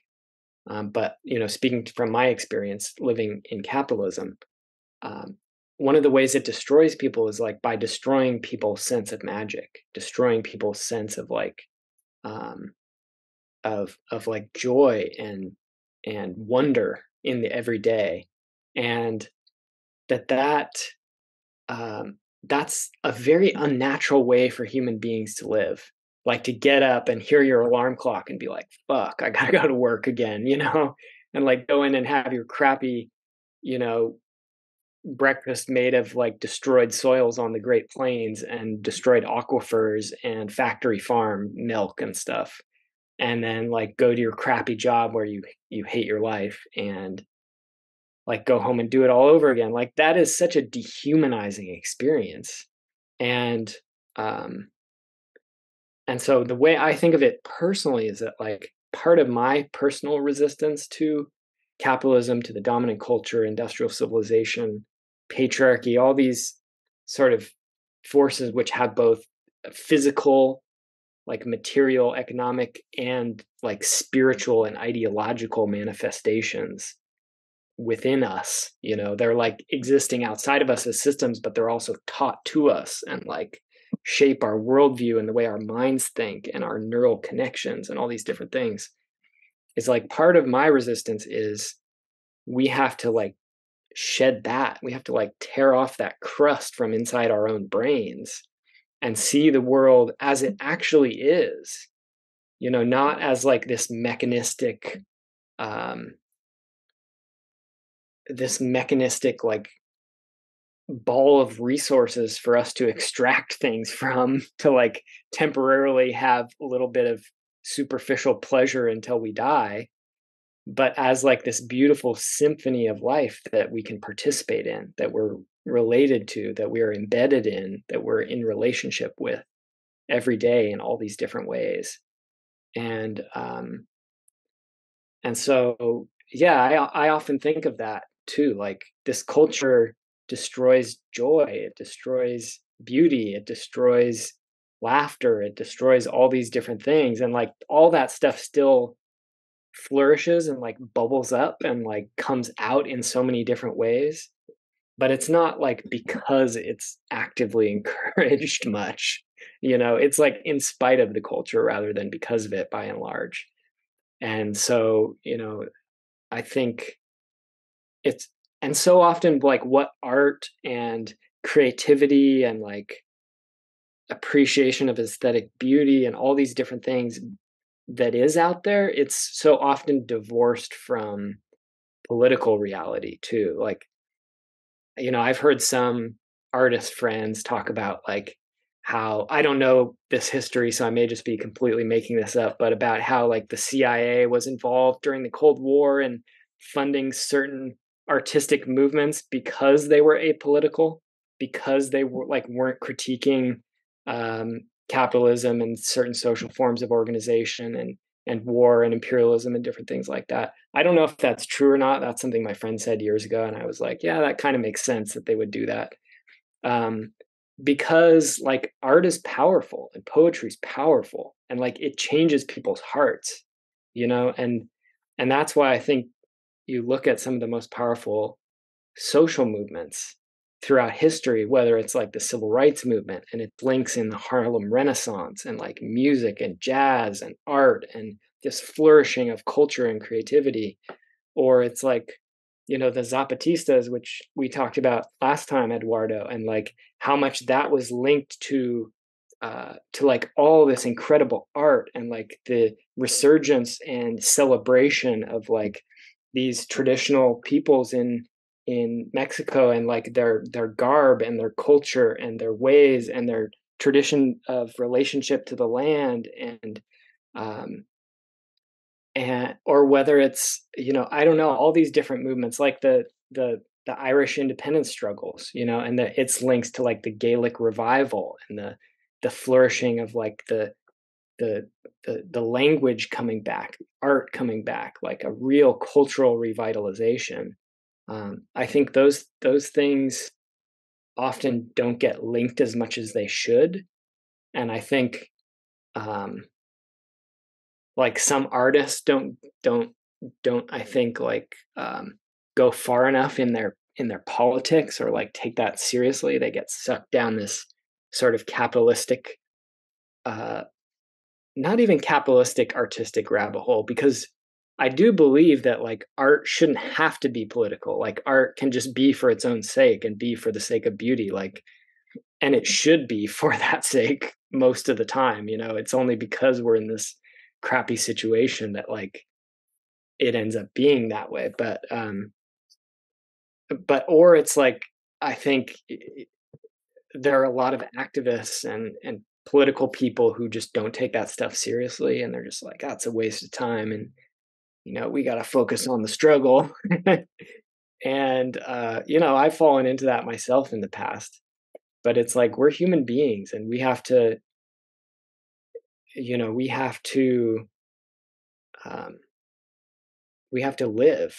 But speaking from my experience living in capitalism, one of the ways it destroys people is like by destroying people's sense of magic, destroying people's sense of like of like joy and wonder in the everyday, and that's a very unnatural way for human beings to live. Like to get up and hear your alarm clock and be like, fuck, I gotta go to work again, and like go in and have your crappy, breakfast made of like destroyed soils on the Great Plains and destroyed aquifers and factory farm milk and stuff. And then like go to your crappy job where you hate your life and like go home and do it all over again. Like that is such a dehumanizing experience. And so the way I think of it personally is that like part of my personal resistance to capitalism, to the dominant culture, industrial civilization, patriarchy, all these sort of forces which have both physical, like material, economic, and like spiritual and ideological manifestations within us. They're like existing outside of us as systems, but they're also taught to us and like shape our worldview and the way our minds think and our neural connections and all these different things. It's like part of my resistance is we have to like shed that. We have to like tear off that crust from inside our own brains and see the world as it actually is, not as like this mechanistic like ball of resources for us to extract things from, to like temporarily have a little bit of superficial pleasure until we die, but as like this beautiful symphony of life that we can participate in, that we're related to, that we are embedded in, that we're in relationship with every day in all these different ways. And so yeah, I often think of that too. Like this culture destroys joy, it destroys beauty, it destroys laughter, it destroys all these different things, and like all that stuff still flourishes and like bubbles up and like comes out in so many different ways, but it's not like because it's actively encouraged much. It's like in spite of the culture rather than because of it, by and large. And so I think it's, and so often like what art and creativity and like appreciation of aesthetic beauty and all these different things that is out there, it's so often divorced from political reality too. Like, I've heard some artist friends talk about like how, I don't know this history, so I may just be completely making this up, but about how like the CIA was involved during the Cold War and funding certain artistic movements because they were apolitical, because they were like weren't critiquing capitalism and certain social forms of organization and war and imperialism and different things like that. I don't know if that's true or not. That's something my friend said years ago, and I was like, yeah, that kind of makes sense that they would do that. Because like art is powerful and poetry is powerful, and like it changes people's hearts, and that's why I think you look at some of the most powerful social movements throughout history, whether it's like the civil rights movement and its links in the Harlem Renaissance and like music and jazz and art and this flourishing of culture and creativity, or it's like, the Zapatistas, which we talked about last time, Eduardo, and like how much that was linked to like all this incredible art and like the resurgence and celebration of like these traditional peoples in Mexico, and like their garb and their culture and their ways and their tradition of relationship to the land, and or whether it's, I don't know, all these different movements like the Irish independence struggles, and its links to like the Gaelic revival and the flourishing of like the language coming back, art coming back, like a real cultural revitalization. I think those things often don't get linked as much as they should, and I think like some artists don't I think like go far enough in their politics or like take that seriously. They get sucked down this sort of capitalistic, not even capitalistic artistic rabbit hole, because I do believe that like art shouldn't have to be political. Like art can just be for its own sake and be for the sake of beauty, like, and it should be for that sake most of the time. It's only because we're in this crappy situation that like it ends up being that way. But or it's like, I think there are a lot of activists and political people who just don't take that stuff seriously, and they're just like, it's a waste of time, and we got to focus on the struggle. And I've fallen into that myself in the past, but it's like, we're human beings and we have to live.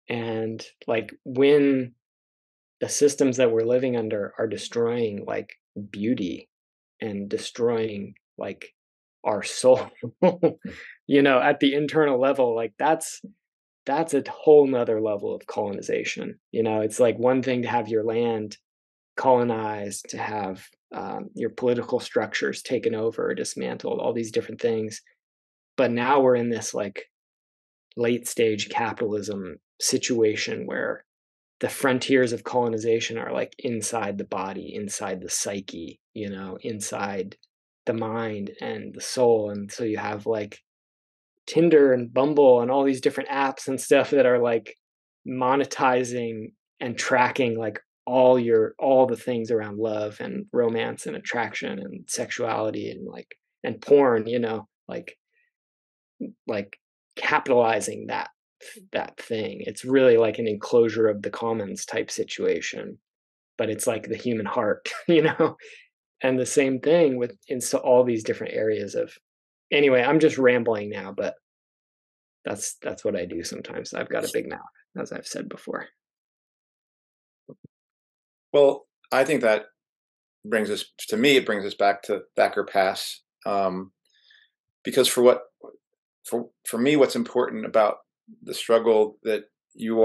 And like when the systems that we're living under are destroying like beauty and destroying like our soul, at the internal level, like that's a whole nother level of colonization. It's like one thing to have your land colonized, to have your political structures taken over, dismantled, all these different things. But now we're in this like late stage capitalism situation where the frontiers of colonization are like inside the body, inside the psyche, inside the mind and the soul. And so you have like Tinder and Bumble and all these different apps and stuff that are like monetizing and tracking like all the things around love and romance and attraction and sexuality and like, and porn, like capitalizing that thing. It's really like an enclosure of the commons type situation, but it's like the human heart, and the same thing with all these different areas of. Anyway, I'm just rambling now, but that's what I do sometimes. I've got a big mouth, as I've said before.
Well, I think that brings us back to Thacker Pass, because for me, what's important about the struggle that you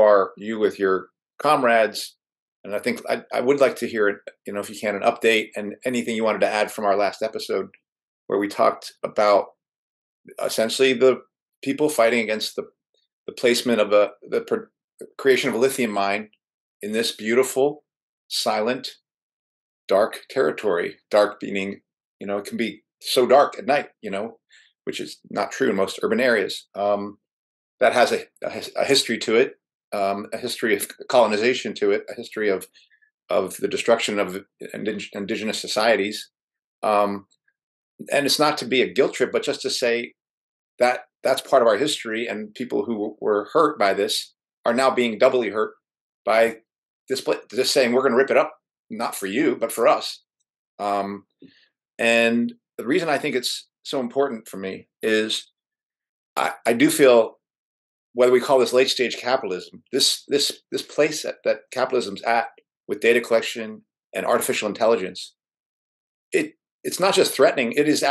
with your comrades, and I think I would like to hear, if you can, an update and anything you wanted to add from our last episode, where we talked about essentially the people fighting against the placement of the creation of a lithium mine in this beautiful, silent, dark territory. Dark meaning, it can be so dark at night, which is not true in most urban areas. That has a history to it, a history of colonization to it, a history of the destruction of indigenous societies. And it's not to be a guilt trip, but just to say that that's part of our history, and people who were hurt by this are now being doubly hurt by this saying, we're going to rip it up, not for you, but for us. And the reason I think it's so important for me is I do feel, whether we call this late stage capitalism, this place that capitalism's at with data collection and artificial intelligence, it's not just threatening. It is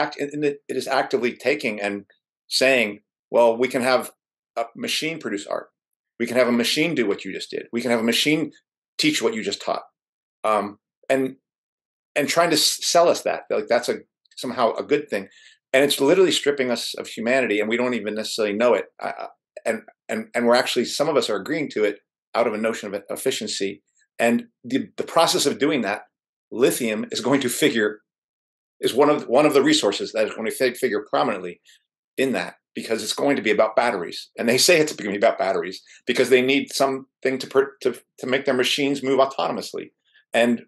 actively taking and saying, well, we can have a machine produce art. We can have a machine do what you just did. We can have a machine teach what you just taught. And trying to sell us that, like that's somehow a good thing. And it's literally stripping us of humanity, and we don't even necessarily know it. and we're actually, some of us are agreeing to it out of a notion of efficiency. And the process of doing that, lithium is going to figure, is one of the resources that is going to figure prominently in that, because it's going to be about batteries. And they say it's going to be about batteries because they need something to make their machines move autonomously. And,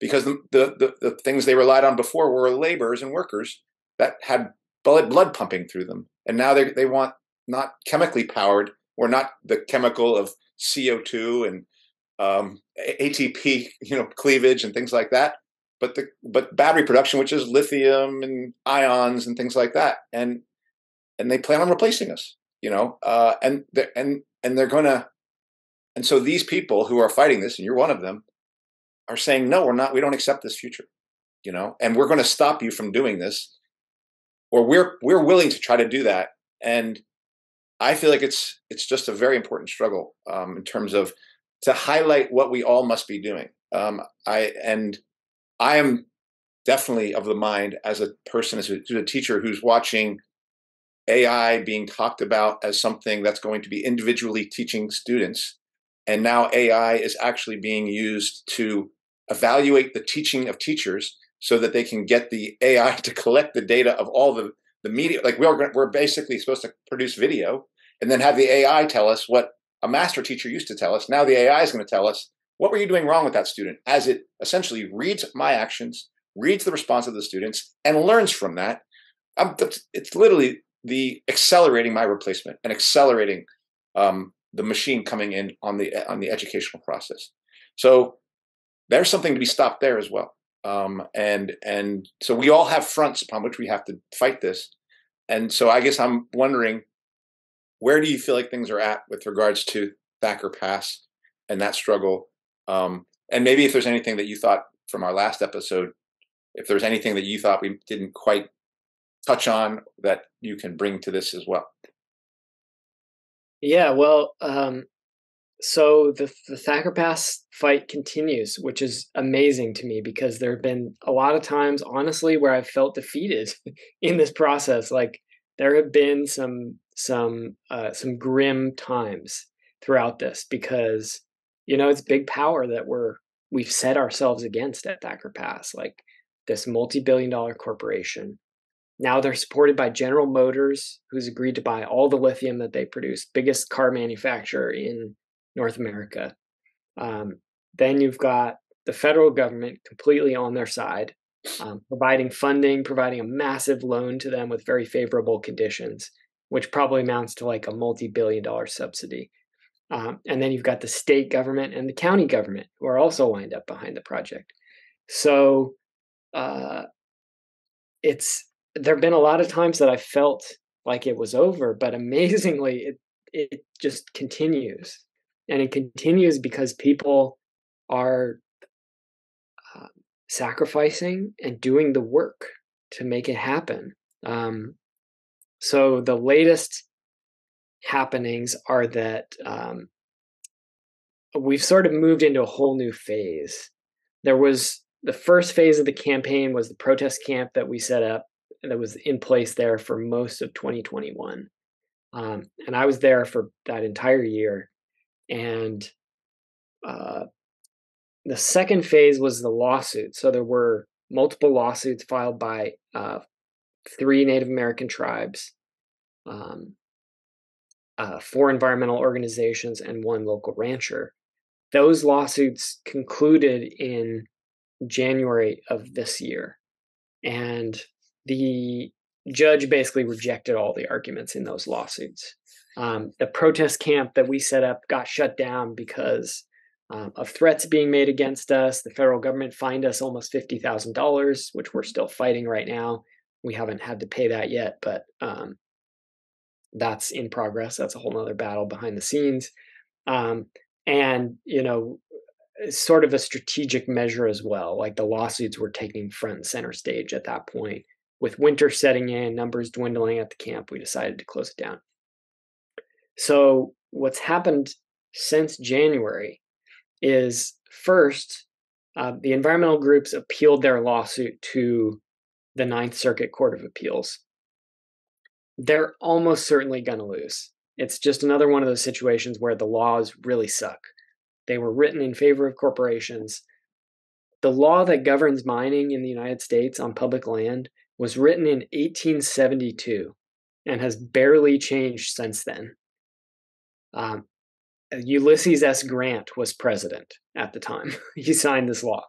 because the things they relied on before were laborers and workers that had blood pumping through them. And now they want not chemically powered, or not the chemical of CO2 and ATP, cleavage and things like that, but battery production, which is lithium and ions and things like that. And they plan on replacing us, and they're gonna. And so these people who are fighting this, and you're one of them, are saying, no, we're not. We don't accept this future, and we're going to stop you from doing this, or we're willing to try to do that. And I feel like it's just a very important struggle in terms of to highlight what we all must be doing. I am definitely of the mind, as a person, as a teacher who's watching AI being talked about as something that's going to be individually teaching students. And now AI is actually being used to evaluate the teaching of teachers so that they can get the AI to collect the data of all the media. Like we're basically supposed to produce video and then have the AI tell us what a master teacher used to tell us. Now the AI is going to tell us, what were you doing wrong with that student? As it essentially reads my actions, reads the response of the students, and learns from that. It's literally the accelerating my replacement and accelerating the machine coming in on the educational process. So there's something to be stopped there as well. And so we all have fronts upon which we have to fight this. And so I guess I'm wondering, where do you feel like things are at with regards to Thacker Pass and that struggle? And maybe if there's anything that you thought from our last episode, if there's anything that you thought we didn't quite touch on that you can bring to this as well.
Yeah, well, so the Thacker Pass fight continues, which is amazing to me, because there have been a lot of times, honestly, where I've felt defeated in this process. Like there have been some grim times throughout this, because it's big power that we've set ourselves against at Thacker Pass, like this multi-billion-dollar corporation. Now they're supported by General Motors, who's agreed to buy all the lithium that they produce, biggest car manufacturer in North America. Then you've got the federal government completely on their side, providing funding, providing a massive loan to them with very favorable conditions, which probably amounts to like a multi-billion-dollar subsidy. And then you've got the state government and the county government, who are also lined up behind the project. So there have been a lot of times that I felt like it was over, but amazingly, it just continues. And it continues because people are sacrificing and doing the work to make it happen. So the latest happenings are that we've sort of moved into a whole new phase. There was the first phase of the campaign was the protest camp that we set up, that was in place there for most of 2021. And I was there for that entire year. And the second phase was the lawsuit. So there were multiple lawsuits filed by 3 Native American tribes, 4 environmental organizations, and 1 local rancher. Those lawsuits concluded in January of this year. And the judge basically rejected all the arguments in those lawsuits. The protest camp that we set up got shut down because of threats being made against us. The federal government fined us almost $50,000, which we're still fighting right now. We haven't had to pay that yet, but that's in progress. That's a whole other battle behind the scenes. And, sort of a strategic measure as well. Like the lawsuits were taking front and center stage at that point. With winter setting in, numbers dwindling at the camp, we decided to close it down. So what's happened since January is, first, the environmental groups appealed their lawsuit to the Ninth Circuit Court of Appeals. They're almost certainly going to lose. It's just another one of those situations where the laws really suck. They were written in favor of corporations. The law that governs mining in the United States on public land was written in 1872 and has barely changed since then. Ulysses S. Grant was president at the time. He signed this law.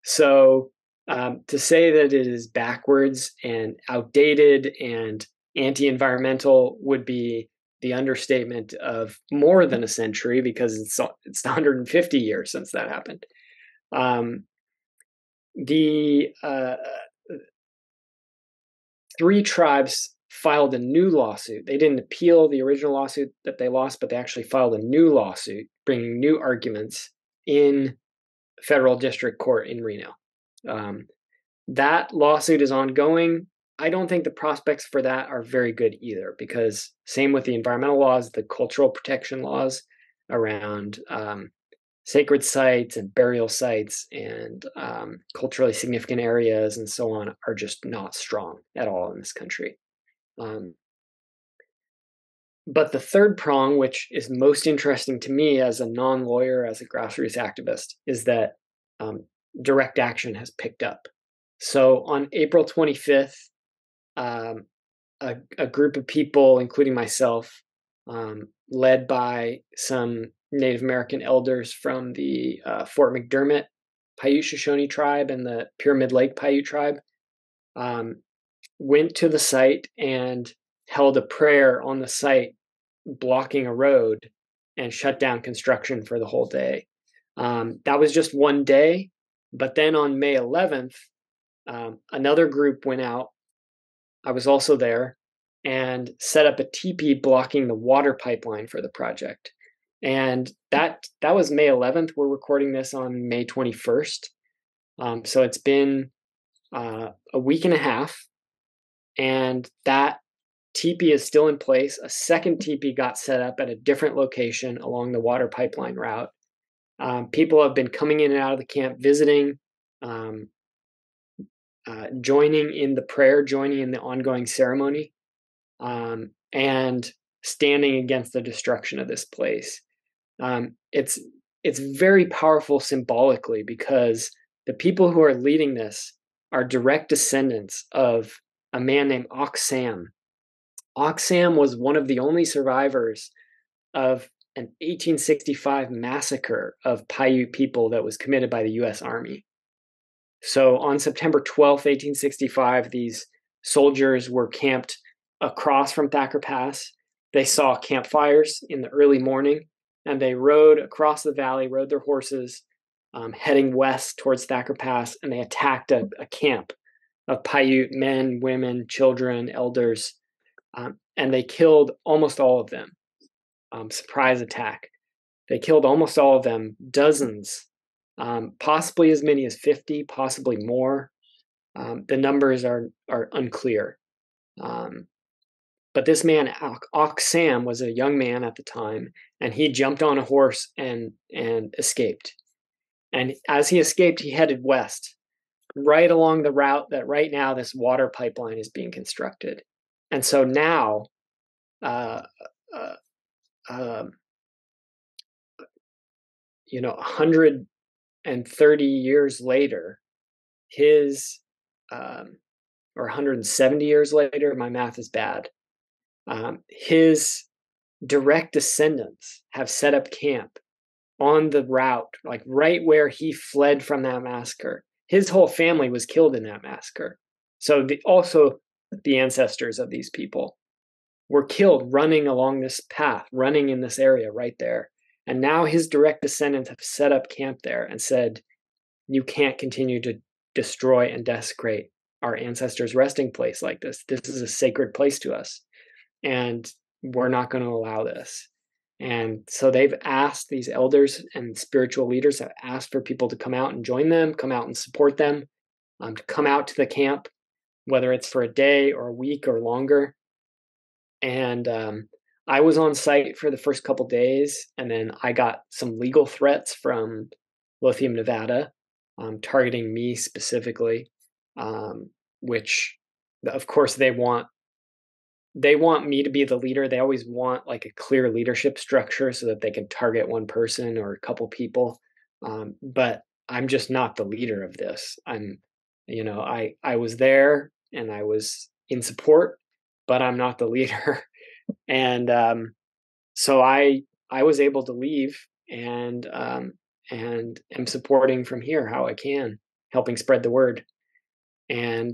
So to say that it is backwards and outdated and anti-environmental would be the understatement of more than a century, because it's 150 years since that happened. The three tribes filed a new lawsuit. They didn't appeal the original lawsuit that they lost, but they actually filed a new lawsuit, bringing new arguments in federal district court in Reno. That lawsuit is ongoing. I don't think the prospects for that are very good either, because same with the environmental laws, the cultural protection laws around sacred sites and burial sites and culturally significant areas and so on are just not strong at all in this country. But the third prong, which is most interesting to me as a non-lawyer, as a grassroots activist, is that direct action has picked up. So on April 25th, a group of people, including myself, led by some Native American elders from the Fort McDermott Paiute Shoshone tribe and the Pyramid Lake Paiute tribe, went to the site and held a prayer on the site, blocking a road, and shut down construction for the whole day. That was just one day, but then on May 11th, another group went out. I was also there, and set up a teepee blocking the water pipeline for the project. And that was May 11th. We're recording this on May 21st. So it's been a week and a half, and that teepee is still in place. A second teepee got set up at a different location along the water pipeline route. People have been coming in and out of the camp, visiting, joining in the prayer, joining in the ongoing ceremony, and standing against the destruction of this place. It's very powerful symbolically, because the people who are leading this are direct descendants of a man named Oksam. Oksam was one of the only survivors of an 1865 massacre of Paiute people that was committed by the U.S. Army. So on September 12th, 1865, these soldiers were camped across from Thacker Pass. They saw campfires in the early morning, and they rode across the valley, rode their horses, heading west towards Thacker Pass, and they attacked a camp of Paiute men, women, children, elders, and they killed almost all of them. Surprise attack. They killed almost all of them, dozens, possibly as many as 50, possibly more. The numbers are unclear. But this man, Oksam, was a young man at the time, and he jumped on a horse and escaped. And as he escaped, he headed west, right along the route that right now this water pipeline is being constructed. And so now, 130 years later, or 170 years later, my math is bad, his direct descendants have set up camp on the route, like right where he fled from that massacre. His whole family was killed in that massacre. So also the ancestors of these people were killed running along this path, running in this area right there. And now his direct descendants have set up camp there and said, you can't continue to destroy and desecrate our ancestors' resting place like this. This is a sacred place to us, and we're not going to allow this. And so they've asked, these elders and spiritual leaders have asked for people to come out and join them, come out and support them, to come out to the camp, whether it's for a day or a week or longer. And I was on site for the first couple days, and then I got some legal threats from Lithium Nevada, targeting me specifically, which, of course, they want they want me to be the leader. They always want like a clear leadership structure so that they can target one person or a couple people. But I'm just not the leader of this. I was there and I was in support, but I'm not the leader. And so I was able to leave and am supporting from here how I can, helping spread the word. And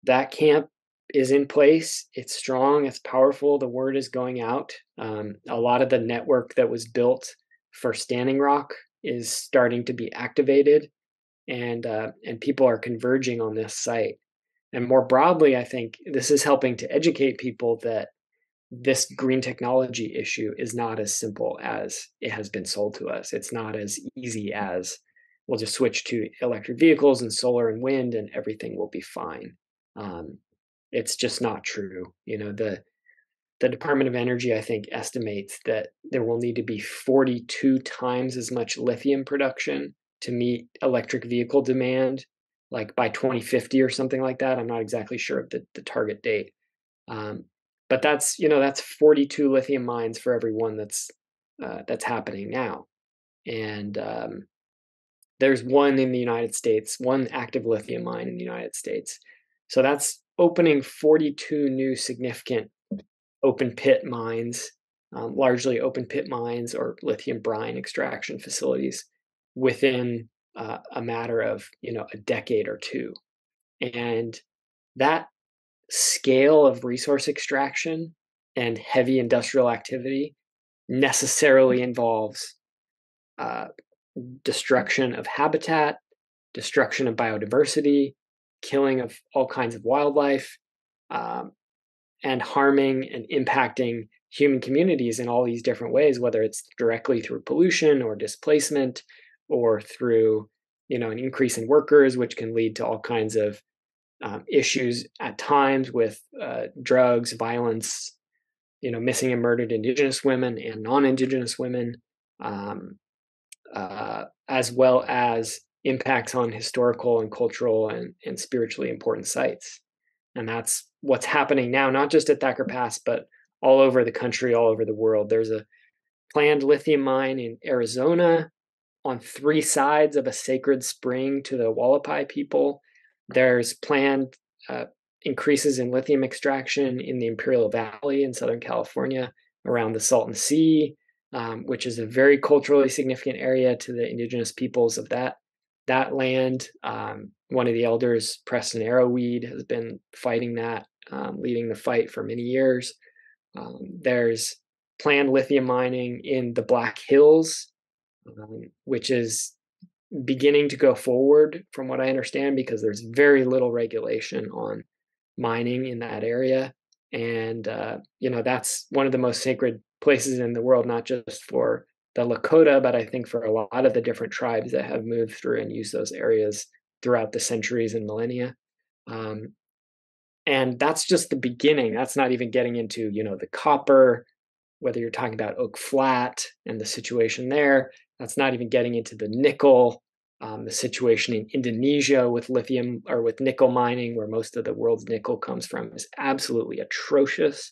that camp is in place. It's strong. It's powerful. The word is going out. A lot of the network that was built for Standing Rock is starting to be activated, and people are converging on this site. And more broadly, I think this is helping to educate people that this green technology issue is not as simple as it has been sold to us. It's not as easy as we'll just switch to electric vehicles and solar and wind and everything will be fine. It's just not true. The Department of Energy, I think, estimates that there will need to be 42 times as much lithium production to meet electric vehicle demand, like by 2050 or something like that. I'm not exactly sure of the target date. But that's 42 lithium mines for every one that's happening now. And there's one in the United States, one active lithium mine in the United States. So that's opening 42 new significant open pit mines, largely open pit mines or lithium brine extraction facilities within a matter of a decade or two. And that scale of resource extraction and heavy industrial activity necessarily involves destruction of habitat, destruction of biodiversity, killing of all kinds of wildlife, and harming and impacting human communities in all these different ways, whether it's directly through pollution or displacement or through an increase in workers, which can lead to all kinds of issues at times with drugs, violence, missing and murdered Indigenous women and non-Indigenous women, as well as impacts on historical and cultural and spiritually important sites. And that's what's happening now, not just at Thacker Pass, but all over the country, all over the world. There's a planned lithium mine in Arizona on 3 sides of a sacred spring to the Wallapai people. There's planned increases in lithium extraction in the Imperial Valley in Southern California around the Salton Sea, which is a very culturally significant area to the indigenous peoples of that land. One of the elders, Preston Arrowweed, has been fighting that, leading the fight for many years. There's planned lithium mining in the Black Hills, which is beginning to go forward from what I understand, because there's very little regulation on mining in that area. And, that's one of the most sacred places in the world, not just for the Lakota, but I think for a lot of the different tribes that have moved through and used those areas throughout the centuries and millennia. And that's just the beginning. That's not even getting into, the copper, whether you're talking about Oak Flat and the situation there. That's not even getting into the nickel, the situation in Indonesia with lithium or with nickel mining, where most of the world's nickel comes from, is absolutely atrocious.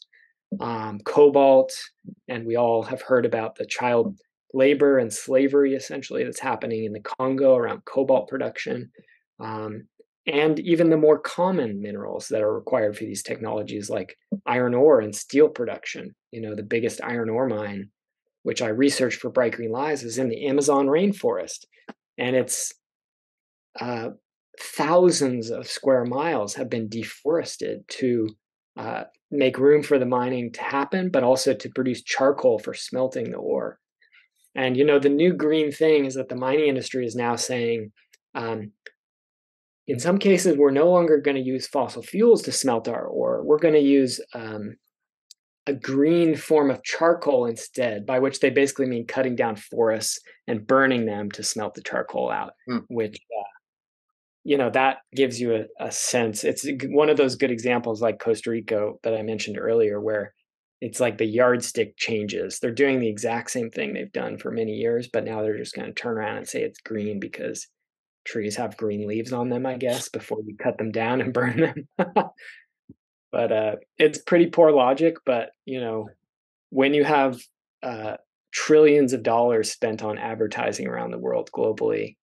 Cobalt, and we all have heard about the child labor and slavery essentially that's happening in the Congo around cobalt production. And even the more common minerals that are required for these technologies, like iron ore and steel production. The biggest iron ore mine, which I researched for Bright Green Lies, is in the Amazon rainforest. And it's thousands of square miles have been deforested to make room for the mining to happen, but also to produce charcoal for smelting the ore. And, the new green thing is that the mining industry is now saying, in some cases, we're no longer going to use fossil fuels to smelt our ore. We're going to use a green form of charcoal instead, by which they basically mean cutting down forests and burning them to smelt the charcoal out, which, that gives you a sense. It's one of those good examples like Costa Rica that I mentioned earlier, where it's like the yardstick changes. They're doing the exact same thing they've done for many years, but now they're just going to turn around and say it's green because trees have green leaves on them, I guess, before you cut them down and burn them. But it's pretty poor logic. But when you have trillions of dollars spent on advertising around the world globally,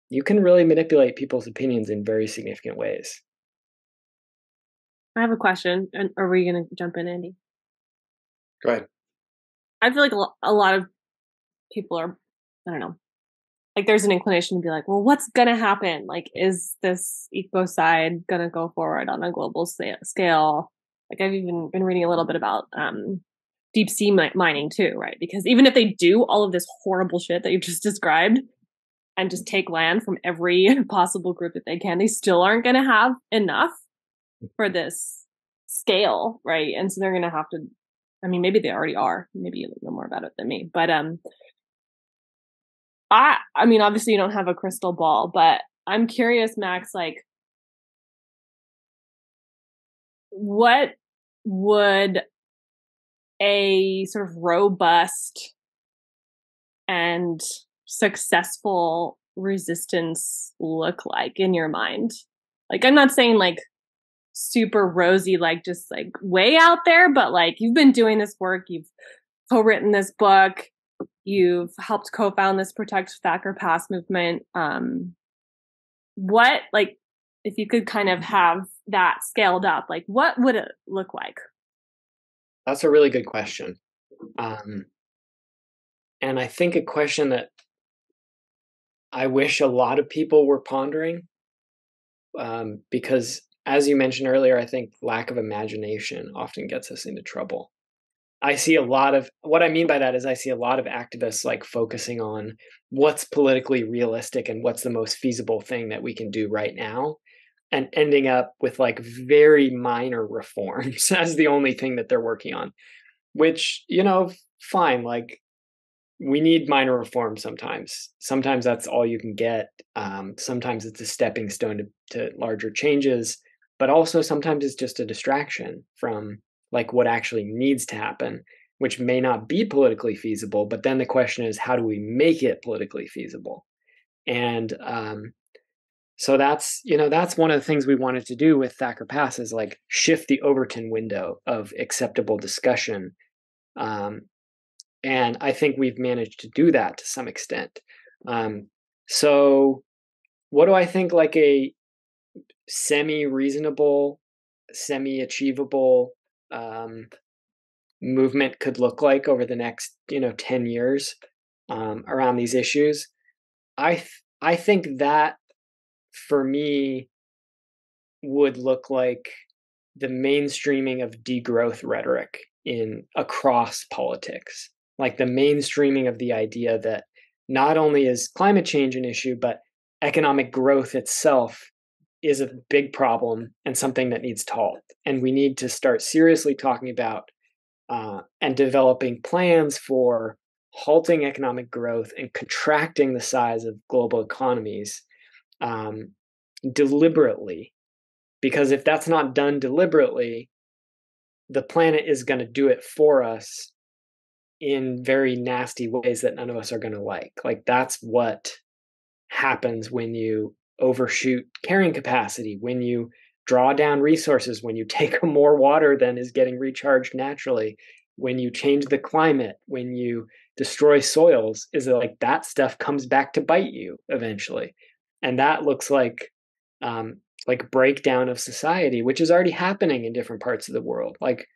you can really manipulate people's opinions in very significant ways.
I have a question. And are we going to jump in, Andy?
Go ahead.
I feel like a lot of people are, I don't know, like there's an inclination to be like, well, what's going to happen? Like, is this ecocide going to go forward on a global scale? Like, I've even been reading a little bit about deep sea mining too, right? Because even if they do all of this horrible shit that you've just described and just take land from every possible group that they can, they still aren't going to have enough for this scale, right? And so they're going to have to, I mean, maybe they already are. Maybe you know more about it than me. But I mean, obviously you don't have a crystal ball, but I'm curious, Max, like, what would a sort of robust and successful resistance look like in your mind? Like, I'm not saying like super rosy, like just like way out there, but like you've been doing this work, you've co-written this book, you've helped co-found this Protect Thacker Pass movement. What, like, if you could kind of have that scaled up, like what would it look like?
That's a really good question. And I think a question that I wish a lot of people were pondering, because as you mentioned earlier, I think lack of imagination often gets us into trouble. I see a lot of, what I mean by that is I see a lot of activists like focusing on what's politically realistic and what's the most feasible thing that we can do right now, and ending up with like very minor reforms as the only thing that they're working on, which, fine. Like, we need minor reforms sometimes. Sometimes that's all you can get. Sometimes it's a stepping stone to larger changes, but also sometimes it's just a distraction from like what actually needs to happen, which may not be politically feasible. But then the question is, how do we make it politically feasible? And so that's one of the things we wanted to do with Thacker Pass, is like shift the Overton window of acceptable discussion. And I think we've managed to do that to some extent. So what do I think like a semi-reasonable, semi-achievable movement could look like over the next 10 years around these issues? I think that for me would look like the mainstreaming of degrowth rhetoric across politics, like the mainstreaming of the idea that not only is climate change an issue, but economic growth itself is a big problem and something that needs to halt. And we need to start seriously talking about and developing plans for halting economic growth and contracting the size of global economies deliberately. Because if that's not done deliberately, the planet is going to do it for us in very nasty ways that none of us are going to like. Like, that's what happens when you overshoot carrying capacity, when you draw down resources, when you take more water than is getting recharged naturally, when you change the climate, when you destroy soils, is that like that stuff comes back to bite you eventually. And that looks like breakdown of society, which is already happening in different parts of the world. Like,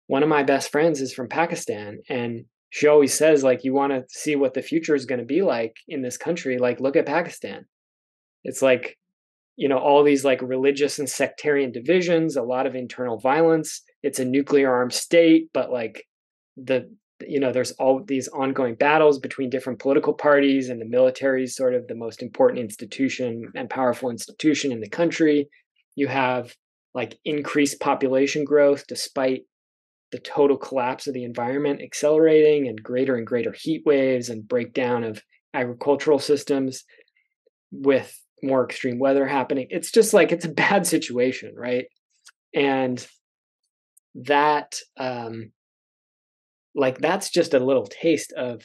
one of my best friends is from Pakistan, and she always says, like, you want to see what the future is going to be like in this country, like, look at Pakistan. It's like, all these like religious and sectarian divisions, a lot of internal violence. It's a nuclear armed state, but like there's all these ongoing battles between different political parties, and the military is sort of the most important institution and powerful institution in the country. You have like increased population growth despite the total collapse of the environment accelerating, and greater heat waves and breakdown of agricultural systems with more extreme weather happening. It's just like, it's a bad situation, right? And that that's just a little taste of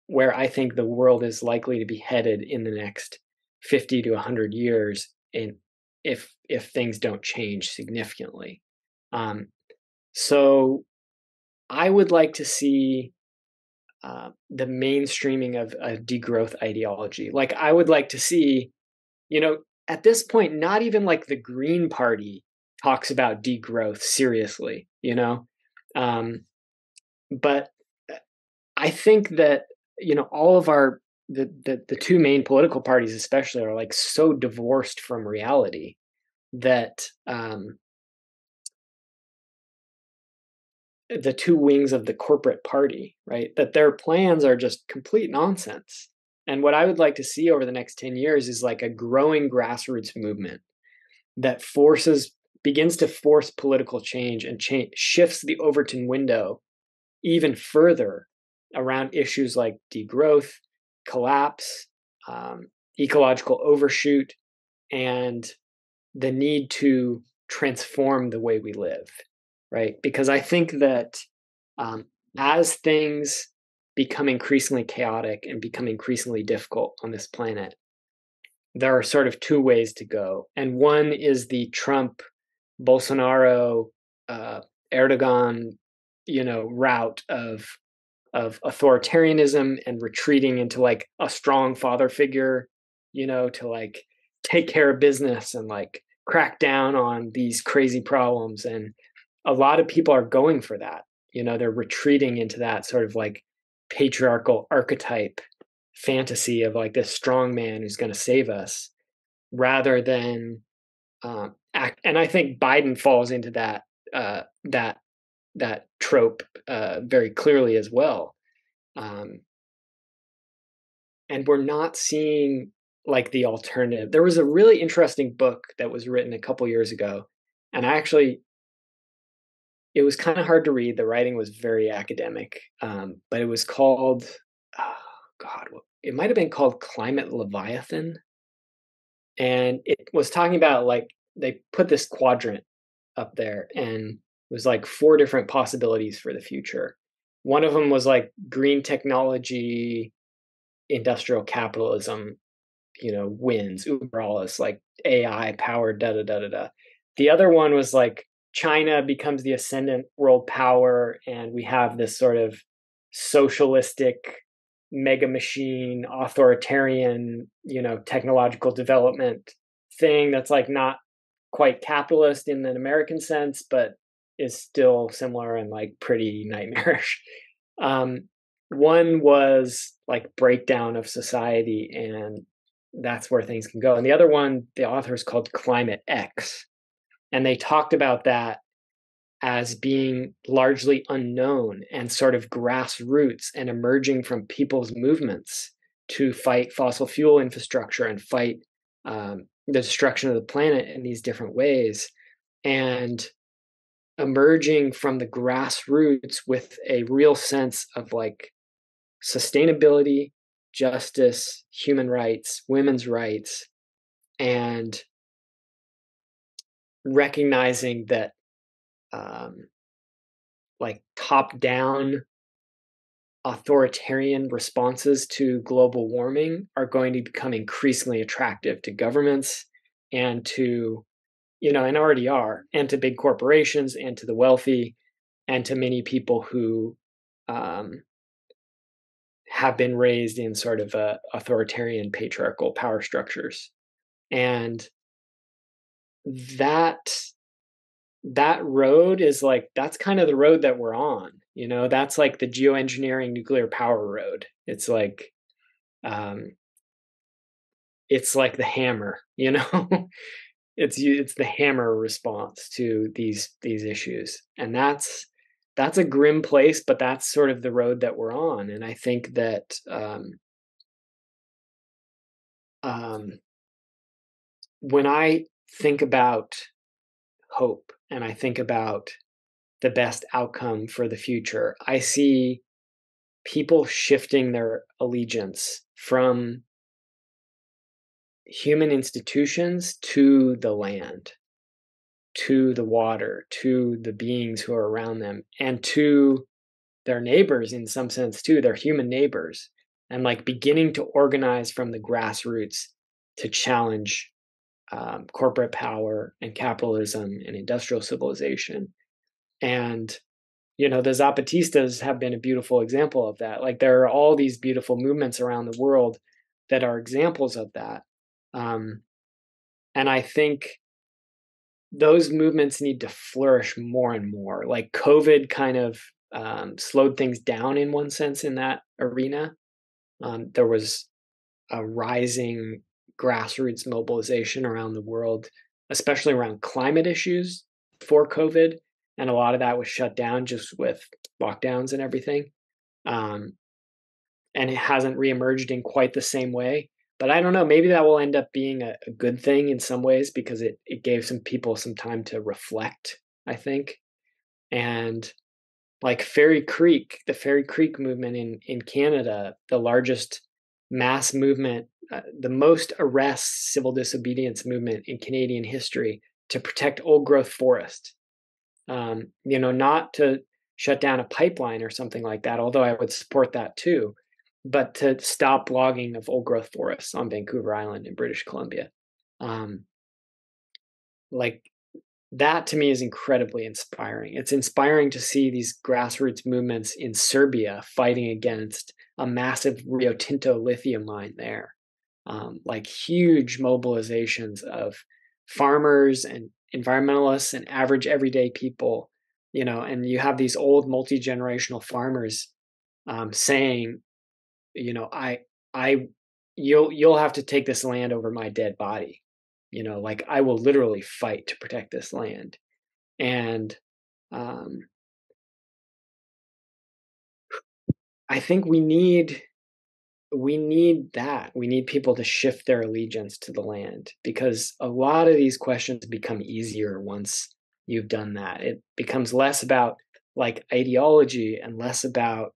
where I think the world is likely to be headed in the next 50 to 100 years, if things don't change significantly. So I would like to see the mainstreaming of a degrowth ideology. Like, I would like to see, at this point, not even like the Green Party talks about degrowth seriously, but I think that, all of the two main political parties especially are like so divorced from reality that the two wings of the corporate party, right, that their plans are just complete nonsense. And what I would like to see over the next 10 years is like a growing grassroots movement that begins to force political change and shifts the Overton window even further around issues like degrowth, collapse, ecological overshoot, and the need to transform the way we live, right? Because I think that as things become increasingly chaotic and become increasingly difficult on this planet, there are sort of two ways to go. And one is the Trump, Bolsonaro, Erdogan, route of authoritarianism and retreating into like a strong father figure, to like take care of business and like crack down on these crazy problems. And a lot of people are going for that. They're retreating into that sort of like patriarchal archetype fantasy of like this strong man who's going to save us, rather than act. And I think Biden falls into that trope very clearly as well. And we're not seeing like the alternative. There was a really interesting book that was written a couple years ago, and it was kind of hard to read. The writing was very academic, but it was called, it might have been called Climate Leviathan. And it was talking about like, they put this quadrant up there and it was like 4 different possibilities for the future. One of them was like green technology, industrial capitalism, wins, uber alles, like AI powered, da da da da da. The other one was like China becomes the ascendant world power, and we have this sort of socialistic mega machine, authoritarian, technological development thing that's like not quite capitalist in an American sense, but is still similar and like pretty nightmarish. One was like breakdown of society, and that's where things can go. And the other one, the author is called Climate X. And they talked about that as being largely unknown and sort of grassroots and emerging from people's movements to fight fossil fuel infrastructure and fight the destruction of the planet in these different ways, and emerging from the grassroots with a real sense of like sustainability, justice, human rights, women's rights, and recognizing that like top-down authoritarian responses to global warming are going to become increasingly attractive to governments and to, and already are, and to big corporations and to the wealthy and to many people who have been raised in sort of authoritarian patriarchal power structures. And that road is like, that's kind of the road that we're on. That's like the geoengineering nuclear power road. It's like the hammer, it's the hammer response to these issues. And that's a grim place, but that's sort of the road that we're on. And I think that when I think about hope and I think about the best outcome for the future, I see people shifting their allegiance from human institutions to the land, to the water, to the beings who are around them, and to their neighbors in some sense too, their human neighbors, and like beginning to organize from the grassroots to challenge corporate power and capitalism and industrial civilization. And, the Zapatistas have been a beautiful example of that. Like, there are all these beautiful movements around the world that are examples of that. And I think those movements need to flourish more and more. Like, COVID kind of slowed things down in one sense in that arena. There was a rising grassroots mobilization around the world, especially around climate issues before COVID. And a lot of that was shut down just with lockdowns and everything. And it hasn't reemerged in quite the same way. But I don't know, maybe that will end up being a good thing in some ways, because it gave some people some time to reflect, I think. And like the Fairy Creek movement in Canada, the largest mass movement, the most arrests, civil disobedience movement in Canadian history to protect old growth forest. Not to shut down a pipeline or something like that, although I would support that too, but to stop logging of old growth forests on Vancouver Island in British Columbia. Like, that to me is incredibly inspiring. It's inspiring to see these grassroots movements in Serbia fighting against a massive Rio Tinto lithium mine there. Like, huge mobilizations of farmers and environmentalists and average everyday people, and you have these old multi-generational farmers saying, you'll have to take this land over my dead body. Like, I will literally fight to protect this land. And I think we need that. We need people to shift their allegiance to the land, because a lot of these questions become easier once you've done that. It becomes less about like ideology and less about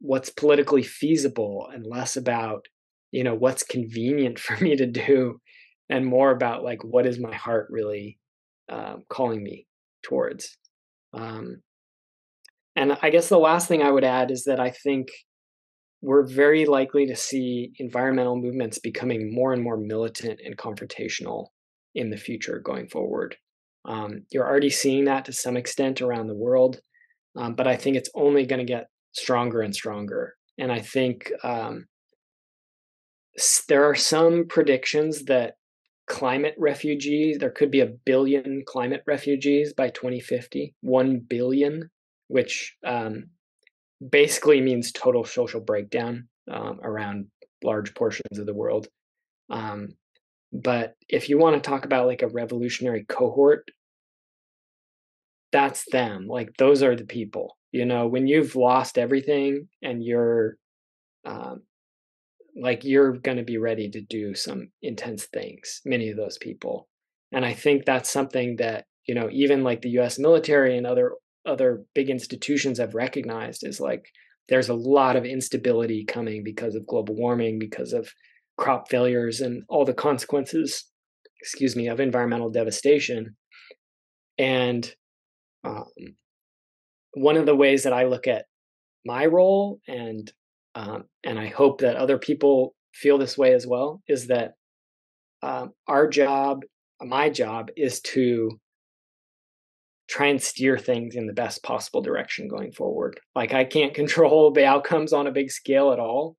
what's politically feasible and less about, what's convenient for me to do, and more about like, what is my heart really calling me towards. And I guess the last thing I would add is that I think we're very likely to see environmental movements becoming more and more militant and confrontational in the future going forward. You're already seeing that to some extent around the world, but I think it's only going to get stronger and stronger. And I think there are some predictions that there could be 1 billion climate refugees by 2050, 1 billion, which basically means total social breakdown around large portions of the world. But if you want to talk about like a revolutionary cohort, that's them. Like, those are the people, when you've lost everything and you're going to be ready to do some intense things, many of those people. And I think that's something that, even like the US military and other big institutions have recognized, is like, there's a lot of instability coming because of global warming, because of crop failures and all the consequences, of environmental devastation. And one of the ways that I look at my role, and I hope that other people feel this way as well, is that my job is to try and steer things in the best possible direction going forward. Like, I can't control the outcomes on a big scale at all,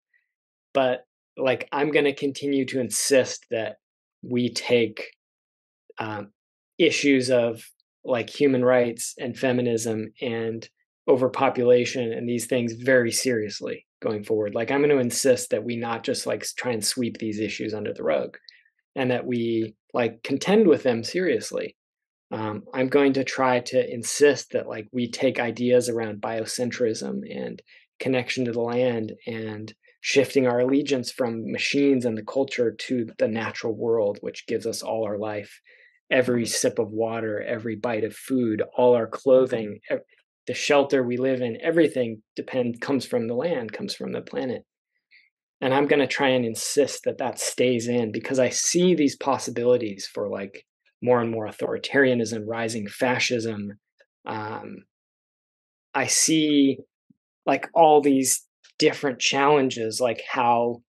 but like, I'm going to continue to insist that we take issues of like human rights and feminism and overpopulation and these things very seriously going forward. Like, I'm going to insist that we not just like try and sweep these issues under the rug, and that we like contend with them seriously. I'm going to try to insist that like we take ideas around biocentrism and connection to the land and shifting our allegiance from machines and the culture to the natural world, which gives us all our life, every sip of water, every bite of food, all our clothing, the shelter we live in, everything comes from the land, comes from the planet. And I'm going to try and insist that that stays in, because I see these possibilities for like more and more authoritarianism, rising fascism. I see like all these different challenges, like how,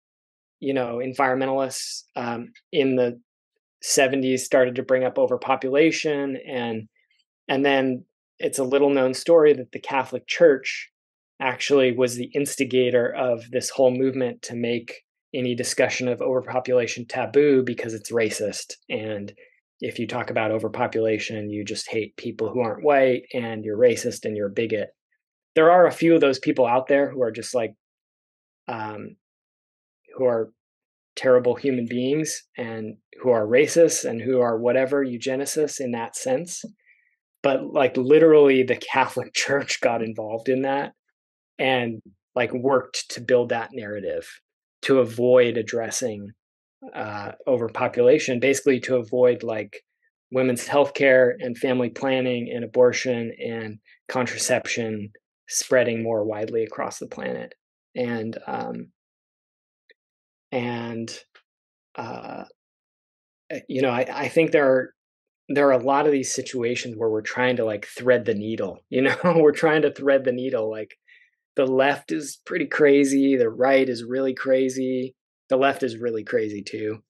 environmentalists in the 70s started to bring up overpopulation, and then it's a little known story that the Catholic Church actually was the instigator of this whole movement to make any discussion of overpopulation taboo because it's racist. And if you talk about overpopulation, you just hate people who aren't white, and you're racist and you're a bigot. There are a few of those people out there who are just like, who are terrible human beings and who are racist and who are whatever eugenicists in that sense. But like literally the Catholic Church got involved in that and like worked to build that narrative to avoid addressing overpopulation, basically to avoid like women's healthcare and family planning and abortion and contraception spreading more widely across the planet. And you know, I think there are a lot of these situations where we're trying to like thread the needle, you know, we're trying to thread the needle. Like the left is pretty crazy. The right is really crazy. The left is really crazy too.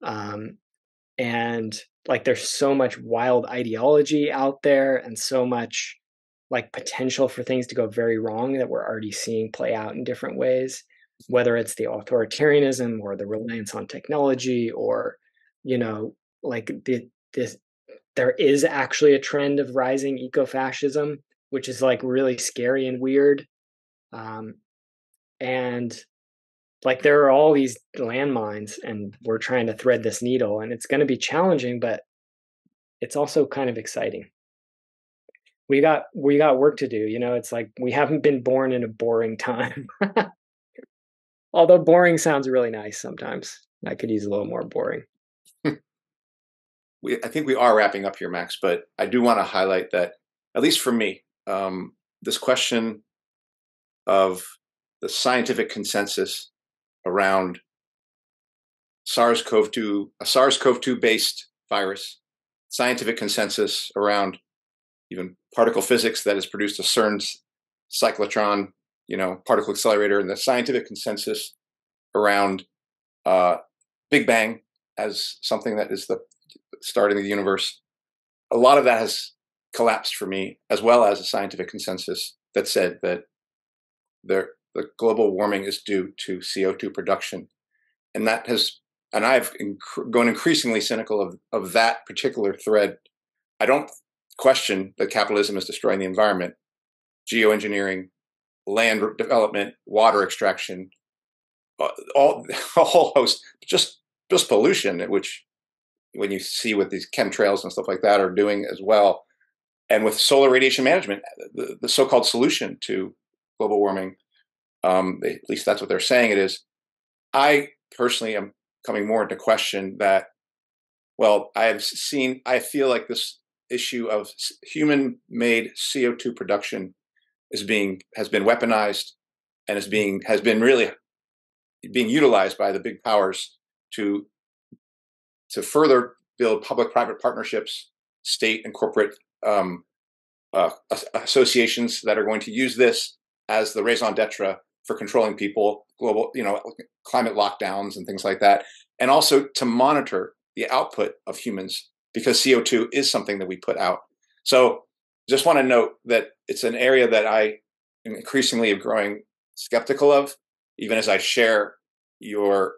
And like, there's so much wild ideology out there and so much like potential for things to go very wrong that we're already seeing play out in different ways, whether it's the authoritarianism or the reliance on technology, or, you know, like there is actually a trend of rising ecofascism, which is like really scary and weird. And like there are all these landmines and we're trying to thread this needle, and it's going to be challenging, but it's also kind of exciting. We got work to do, you know. It's like we haven't been born in a boring time. Although boring sounds really nice sometimes. I could use a little more boring.
I think we are wrapping up here, Max, but I do want to highlight that, at least for me, this question of the scientific consensus around SARS-CoV-2, a SARS-CoV-2 based virus, scientific consensus around even particle physics that has produced a CERN's cyclotron, you know, particle accelerator, and the scientific consensus around Big Bang as something that is the starting of the universe. A lot of that has collapsed for me, as well as a scientific consensus that said that the global warming is due to CO2 production. And that has, and I've grown increasingly cynical of that particular thread. I don't question that capitalism is destroying the environment. Geoengineering, land development, water extraction, a whole host, just pollution, which when you see what these chemtrails and stuff like that are doing as well. And with solar radiation management, the so-called solution to global warming, at least that's what they're saying it is. I personally am coming more into question that, well, I feel like this issue of human-made CO2 production has been weaponized and has been really being utilized by the big powers to further build public-private partnerships, state and corporate associations that are going to use this as the raison d'etre for controlling people, global, you know, climate lockdowns and things like that, and also to monitor the output of humans, because CO2 is something that we put out. So just want to note that it's an area that I increasingly am growing skeptical of, even as I share your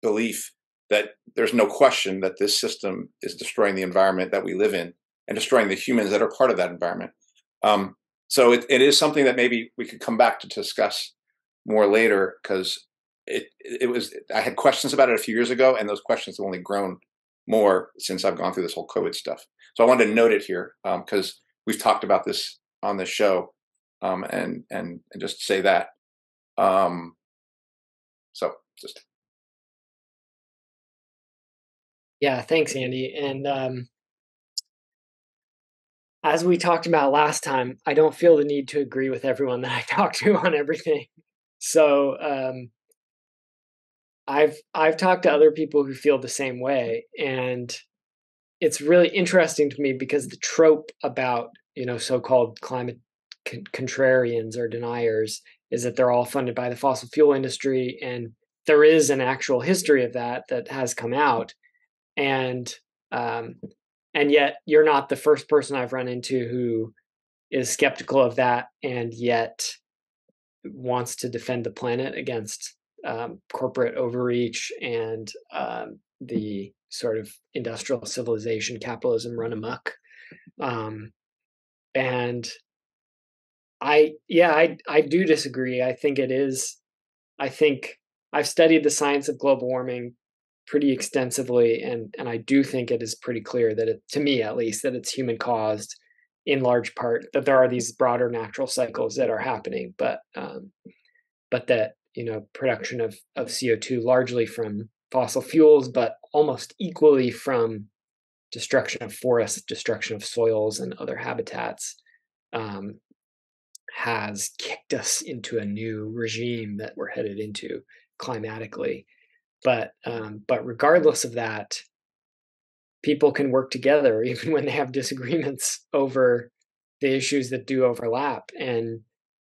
belief that there's no question that this system is destroying the environment that we live in and destroying the humans that are part of that environment. So it is something that maybe we could come back to discuss more later, because I had questions about it a few years ago, and those questions have only grown more since I've gone through this whole COVID stuff. So I wanted to note it here, because we've talked about this on this show, and just say that. So just.
Yeah, thanks, Andy. And as we talked about last time, I don't feel the need to agree with everyone that I talk to on everything. So I've talked to other people who feel the same way, and it's really interesting to me because the trope about, you know, so-called climate contrarians or deniers is that they're all funded by the fossil fuel industry, and there is an actual history of that has come out. And And yet you're not the first person I've run into who is skeptical of that and yet wants to defend the planet against corporate overreach and the sort of industrial civilization, capitalism run amok. And I do disagree. I think I've studied the science of global warming pretty extensively, and I do think it is pretty clear that to me at least, that it's human caused in large part, that there are these broader natural cycles that are happening, but that, production of CO2 largely from fossil fuels, but almost equally from destruction of forests, destruction of soils and other habitats, has kicked us into a new regime that we're headed into climatically. But regardless of that, people can work together even when they have disagreements over the issues that do overlap. And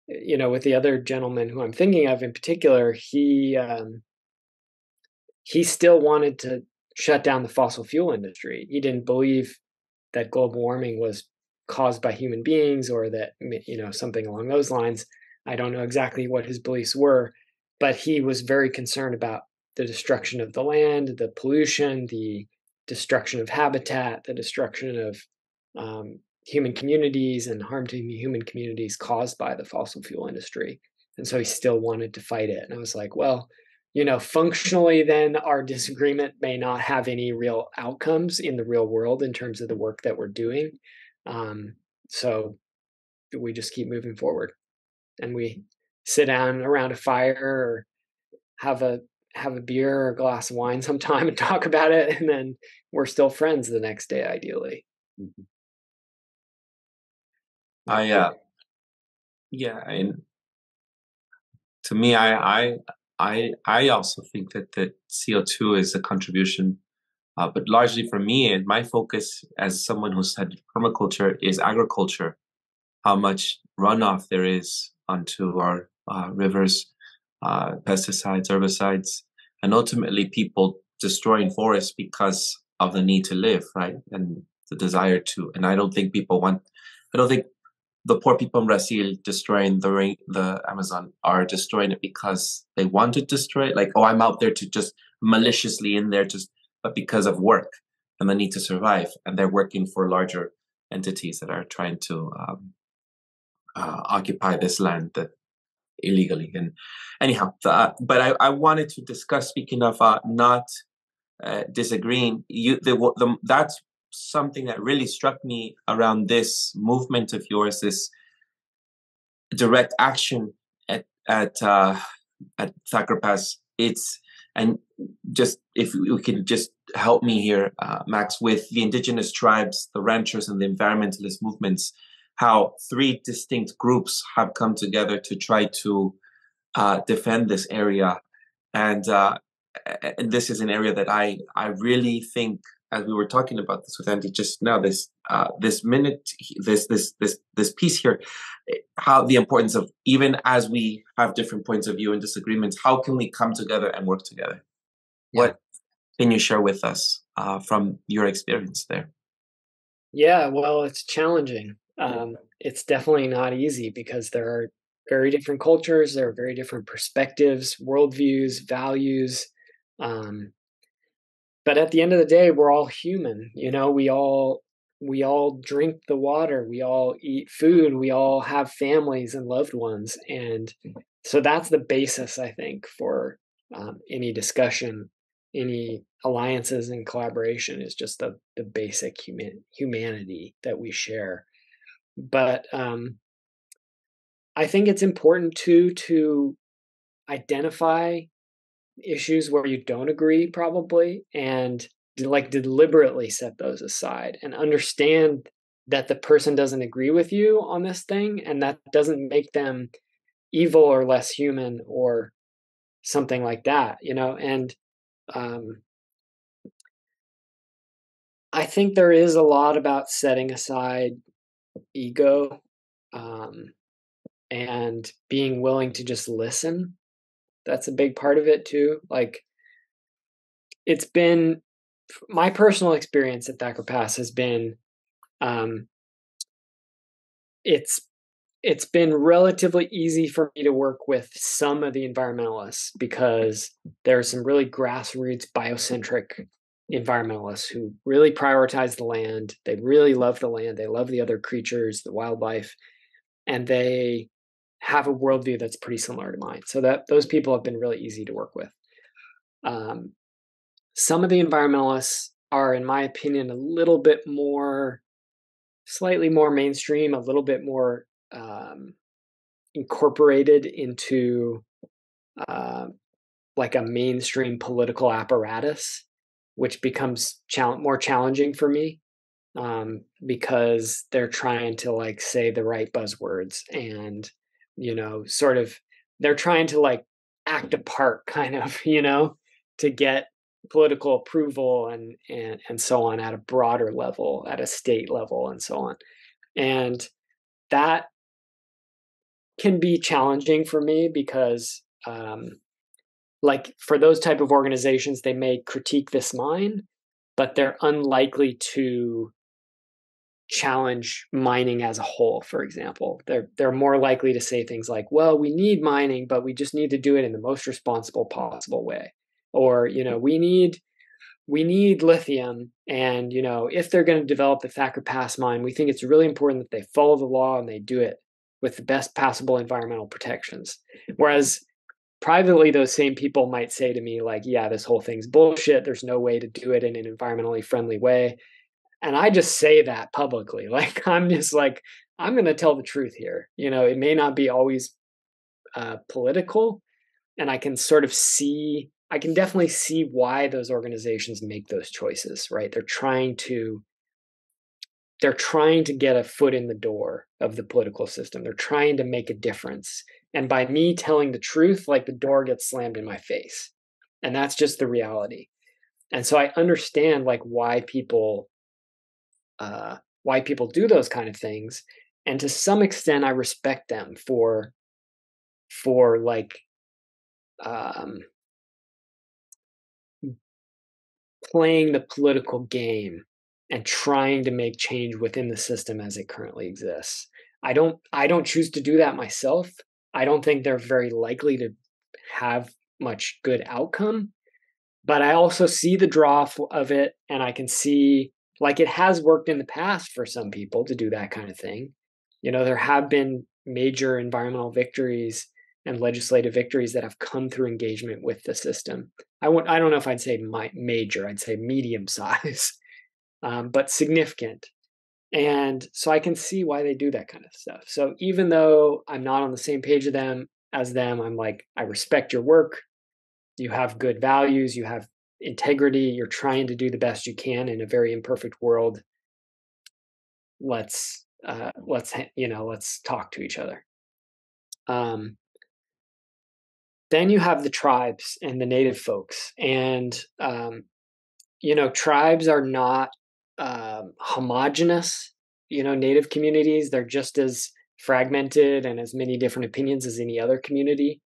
with the other gentleman who I'm thinking of in particular, he still wanted to shut down the fossil fuel industry. He didn't believe that global warming was caused by human beings, or that, something along those lines. I don't know exactly what his beliefs were, but he was very concerned about the destruction of the land, the pollution, the destruction of habitat, the destruction of human communities and harm to human communities caused by the fossil fuel industry. And so he still wanted to fight it. And I was like, well, functionally then our disagreement may not have any real outcomes in the real world in terms of the work that we're doing. So we just keep moving forward, and we sit down around a fire or have a beer or a glass of wine sometime and talk about it, and then we're still friends the next day, ideally.
And to me, I also think that CO2 is a contribution, but largely for me, and my focus as someone who's studied permaculture is agriculture. How much runoff there is onto our rivers, pesticides, herbicides, and ultimately people destroying forests because of the need to live, right? And the desire to. And I don't think the poor people in Brazil destroying the Amazon are destroying it because they want to destroy it. Like, oh, I'm out there to just maliciously in there, but because of work and the need to survive. And they're working for larger entities that are trying to occupy this land illegally. And anyhow, but I wanted to discuss, speaking of not disagreeing, that's something that really struck me around this movement of yours, this direct action at Thacker Pass. And just if you can just help me here, Max, with the indigenous tribes, the ranchers, and the environmentalist movements, how three distinct groups have come together to try to defend this area. And this is an area that I really think, as we were talking about this with Andy just now, this piece here, how the importance of, even as we have different points of view and disagreements, how can we come together and work together? Yeah. What can you share with us from your experience there?
Yeah, well, it's challenging. It's definitely not easy because there are very different cultures, there are very different perspectives, worldviews, values. But at the end of the day, we're all human. We all drink the water, we all eat food, we all have families and loved ones. And so that's the basis, I think, for any discussion, any alliances and collaboration, is just the basic humanity that we share. But I think it's important to identify issues where you don't agree, probably, and deliberately set those aside and understand that the person doesn't agree with you on this thing, and that doesn't make them evil or less human or something like that, and I think there is a lot about setting aside ego and being willing to just listen. That's a big part of it too. Like, it's been my personal experience at Thacker Pass has been, it's been relatively easy for me to work with some of the environmentalists because there are some really grassroots biocentric environmentalists who really prioritize the land. They really love the land. They love the other creatures, the wildlife, and they have a worldview that's pretty similar to mine. So that those people have been really easy to work with. Some of the environmentalists are, in my opinion, a little bit more, slightly more mainstream, a little bit more incorporated into like a mainstream political apparatus, which becomes more challenging for me because they're trying to like say the right buzzwords and, you know, sort of they're trying to like act a part kind of, you know, to get political approval and so on at a broader level, at a state level and so on. And that can be challenging for me because like for those type of organizations, they may critique this mine, but they're unlikely to challenge mining as a whole, for example. They're more likely to say things like, well, we need mining, but we just need to do it in the most responsible possible way. Or, you know, we need lithium, and, you know, if they're going to develop the Thacker Pass mine, we think it's really important that they follow the law and they do it with the best possible environmental protections. Whereas privately, those same people might say to me like, yeah, this whole thing's bullshit. There's no way to do it in an environmentally friendly way. And I just say that publicly. Like, I'm just like, I'm going to tell the truth here. You know, it may not be always political, and I can sort of see, I can definitely see why those organizations make those choices, right? They're trying to get a foot in the door of the political system. They're trying to make a difference. And by me telling the truth, like the door gets slammed in my face. And that's just the reality. And so I understand like why people do those kind of things. And to some extent, I respect them for like playing the political game and trying to make change within the system as it currently exists. I don't choose to do that myself. I don't think they're very likely to have much good outcome, but I also see the draw of it, and I can see like it has worked in the past for some people to do that kind of thing. You know, there have been major environmental victories and legislative victories that have come through engagement with the system. I don't know if I'd say major, I'd say medium size, but significant. And so I can see why they do that kind of stuff. So even though I'm not on the same page as them, I'm like, I respect your work. You have good values. You have integrity. You're trying to do the best you can in a very imperfect world. Let's talk to each other. Then you have the tribes and the native folks, and tribes are not homogenous. Native communities, they're just as fragmented and as many different opinions as any other community.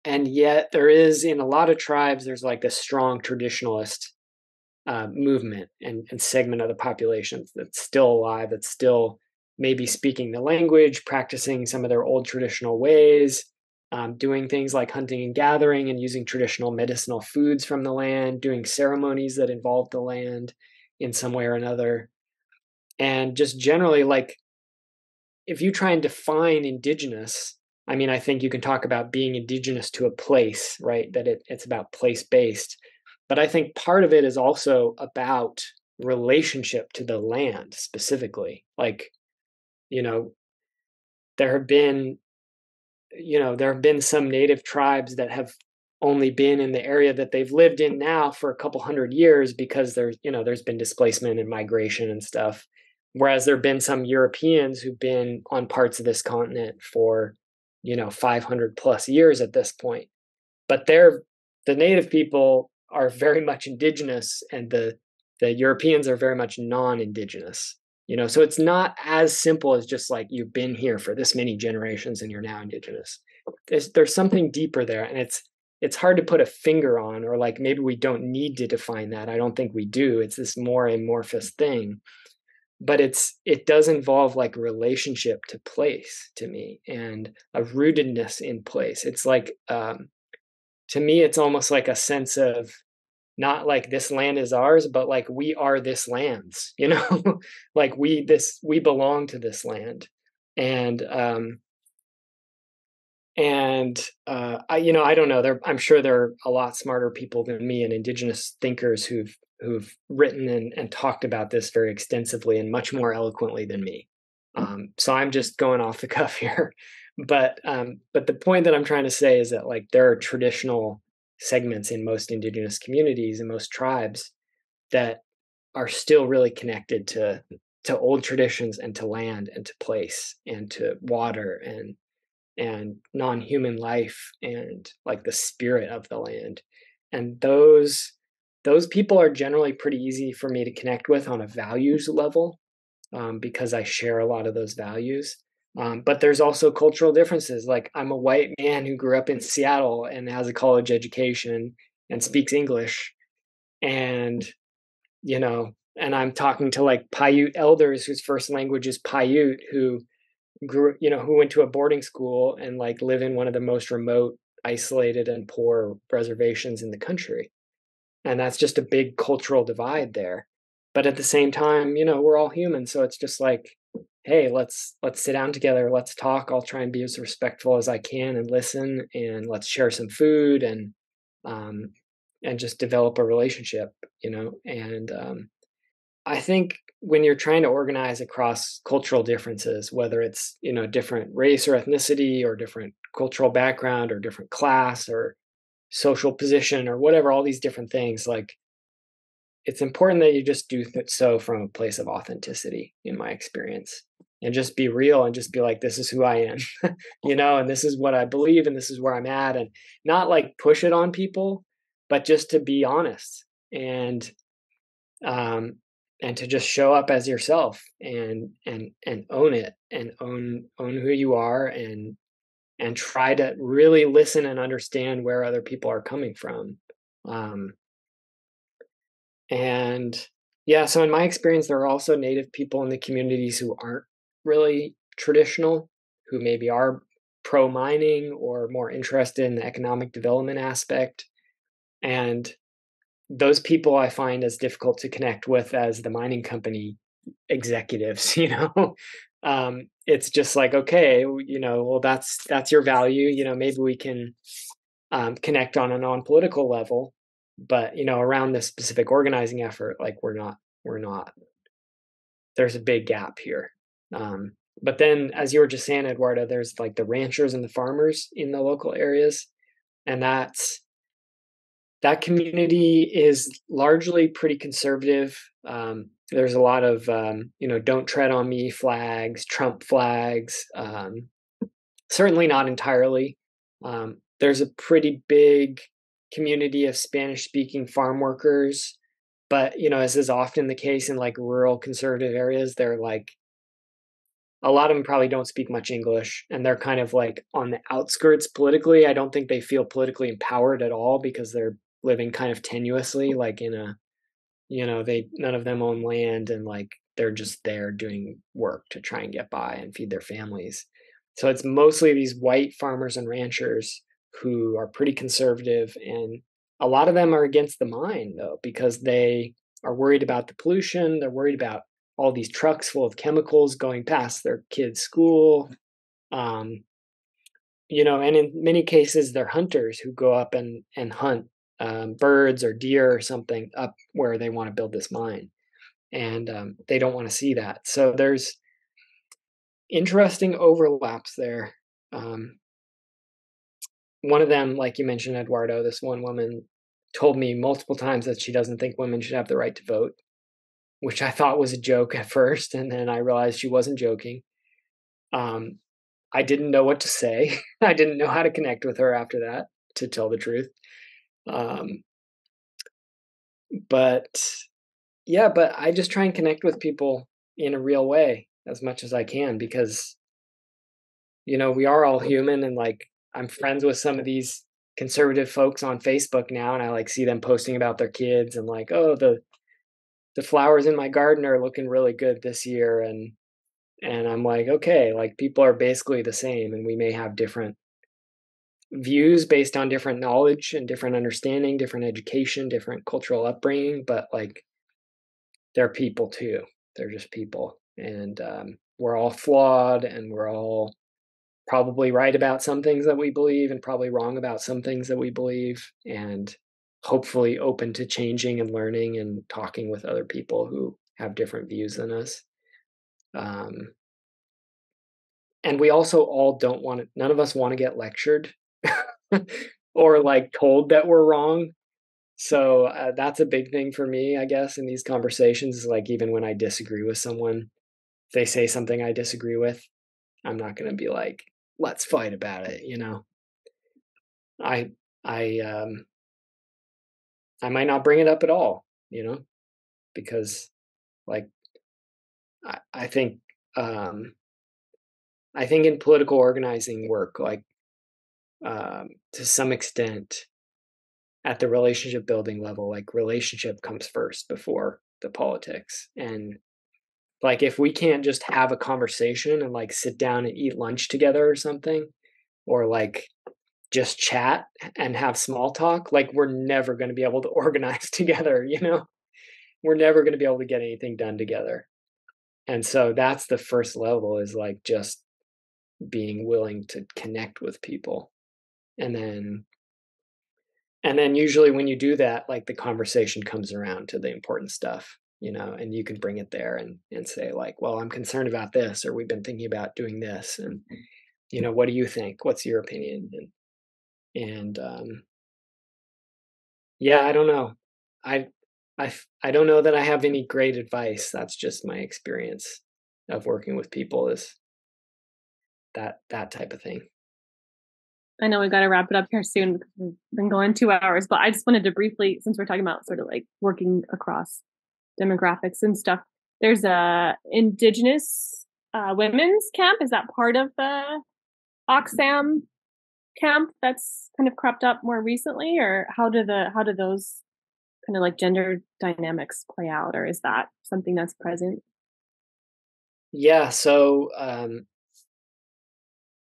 And yet there is, in a lot of tribes, there's like a strong traditionalist movement and segment of the population that's still alive, that's still maybe speaking the language, practicing some of their old traditional ways, doing things like hunting and gathering and using traditional medicinal foods from the land, doing ceremonies that involve the land in some way or another. And just generally, like, if you try and define indigenous, I mean, I think you can talk about being indigenous to a place, right? That it's about place-based. But I think part of it is also about relationship to the land specifically. Like, there have been some native tribes that have only been in the area that they've lived in now for a couple hundred years because there's been displacement and migration and stuff. Whereas there have been some Europeans who've been on parts of this continent for, 500 plus years at this point. But the native people are very much indigenous, and the Europeans are very much non-indigenous. So it's not as simple as just like you've been here for this many generations and you're now indigenous. There's something deeper there, and it's hard to put a finger on, or like maybe we don't need to define that. I don't think we do. It's this more amorphous thing, but it does involve like relationship to place to me, and a rootedness in place. It's like, to me, it's almost like a sense of not like this land is ours, but like we are this land's, like we belong to this land. And I don't know. I'm sure there are a lot smarter people than me and indigenous thinkers who've written and talked about this very extensively and much more eloquently than me. So I'm just going off the cuff here. But the point that I'm trying to say is that like there are traditional segments in most indigenous communities and most tribes that are still really connected to old traditions and to land and to place and to water and non-human life and like the spirit of the land. And those people are generally pretty easy for me to connect with on a values level, because I share a lot of those values. But there's also cultural differences. Like I'm a white man who grew up in Seattle and has a college education and speaks English. And, and I'm talking to like Paiute elders whose first language is Paiute, who went to a boarding school and like live in one of the most remote, isolated and poor reservations in the country. And that's just a big cultural divide there. But at the same time, we're all human. So it's just like, hey, let's sit down together. Let's talk. I'll try and be as respectful as I can and listen, and let's share some food and just develop a relationship, and I think when you're trying to organize across cultural differences, whether it's, different race or ethnicity or different cultural background or different class or social position or whatever, all these different things, like it's important that you just do so from a place of authenticity, in my experience, and just be real and just be like, this is who I am, and this is what I believe and this is where I'm at, and not like push it on people, but just to be honest and to just show up as yourself and own it and own who you are and try to really listen and understand where other people are coming from. So in my experience, there are also Native people in the communities who aren't really traditional, who maybe are pro-mining or more interested in the economic development aspect. And those people I find as difficult to connect with as the mining company executives, it's just like, okay, well, that's your value, maybe we can connect on a non-political level, but around this specific organizing effort, like we're not, there's a big gap here. But then, as you were just saying, Eduardo, there's like the ranchers and the farmers in the local areas, and that community is largely pretty conservative. There's a lot of don't tread on me flags, Trump flags. Certainly not entirely. There's a pretty big community of Spanish-speaking farm workers, but as is often the case in like rural conservative areas, they're like, a lot of them probably don't speak much English, and they're kind of like on the outskirts politically. I don't think they feel politically empowered at all because they're living kind of tenuously, like in a, none of them own land, and like they're just there doing work to try and get by and feed their families. So it's mostly these white farmers and ranchers who are pretty conservative, and a lot of them are against the mine though, because they are worried about the pollution. They're worried about all these trucks full of chemicals going past their kids' school. And in many cases, they're hunters who go up and hunt birds or deer or something up where they want to build this mine. And they don't want to see that. So there's interesting overlaps there. One of them, like you mentioned, Eduardo, this one woman told me multiple times that she doesn't think women should have the right to vote, which I thought was a joke at first. And then I realized she wasn't joking. I didn't know what to say. I didn't know how to connect with her after that, to tell the truth. But I just try and connect with people in a real way as much as I can, because, we are all human, and like, I'm friends with some of these conservative folks on Facebook now, and I like see them posting about their kids and like, oh, the flowers in my garden are looking really good this year, and I'm like, okay, like people are basically the same, and we may have different views based on different knowledge and different understanding, different education, different cultural upbringing, but like they're people too. They're just people, and we're all flawed, and we're all probably right about some things that we believe and probably wrong about some things that we believe, and hopefully open to changing and learning and talking with other people who have different views than us. And we also all don't want to, none of us want to get lectured or like told that we're wrong. So that's a big thing for me, I guess, in these conversations, is like, even when I disagree with someone, if they say something I disagree with, I'm not going to be like, let's fight about it. You know, I might not bring it up at all, you know, because like, I think in political organizing work, like, to some extent at the relationship building level, like relationship comes first before the politics. And like, if we can't just have a conversation and like sit down and eat lunch together or something, or like just chat and have small talk, like we're never going to be able to organize together, you know, we're never going to be able to get anything done together. And so that's the first level, is like just being willing to connect with people. And then usually when you do that, like the conversation comes around to the important stuff, you know, and you can bring it there and say like, well, I'm concerned about this, or we've been thinking about doing this. And, you know, what do you think? What's your opinion? And yeah, I don't know. I don't know that I have any great advice. That's just my experience of working with people, is that type of thing.
I know we got to wrap it up here soon because we've been going 2 hours, but I just wanted to briefly, since we're talking about sort of like working across demographics and stuff, there's a Indigenous women's camp. Is that part of the Oxfam camp that's kind of cropped up more recently, or how do those kind of like gender dynamics play out, or is that something that's present?
Yeah, so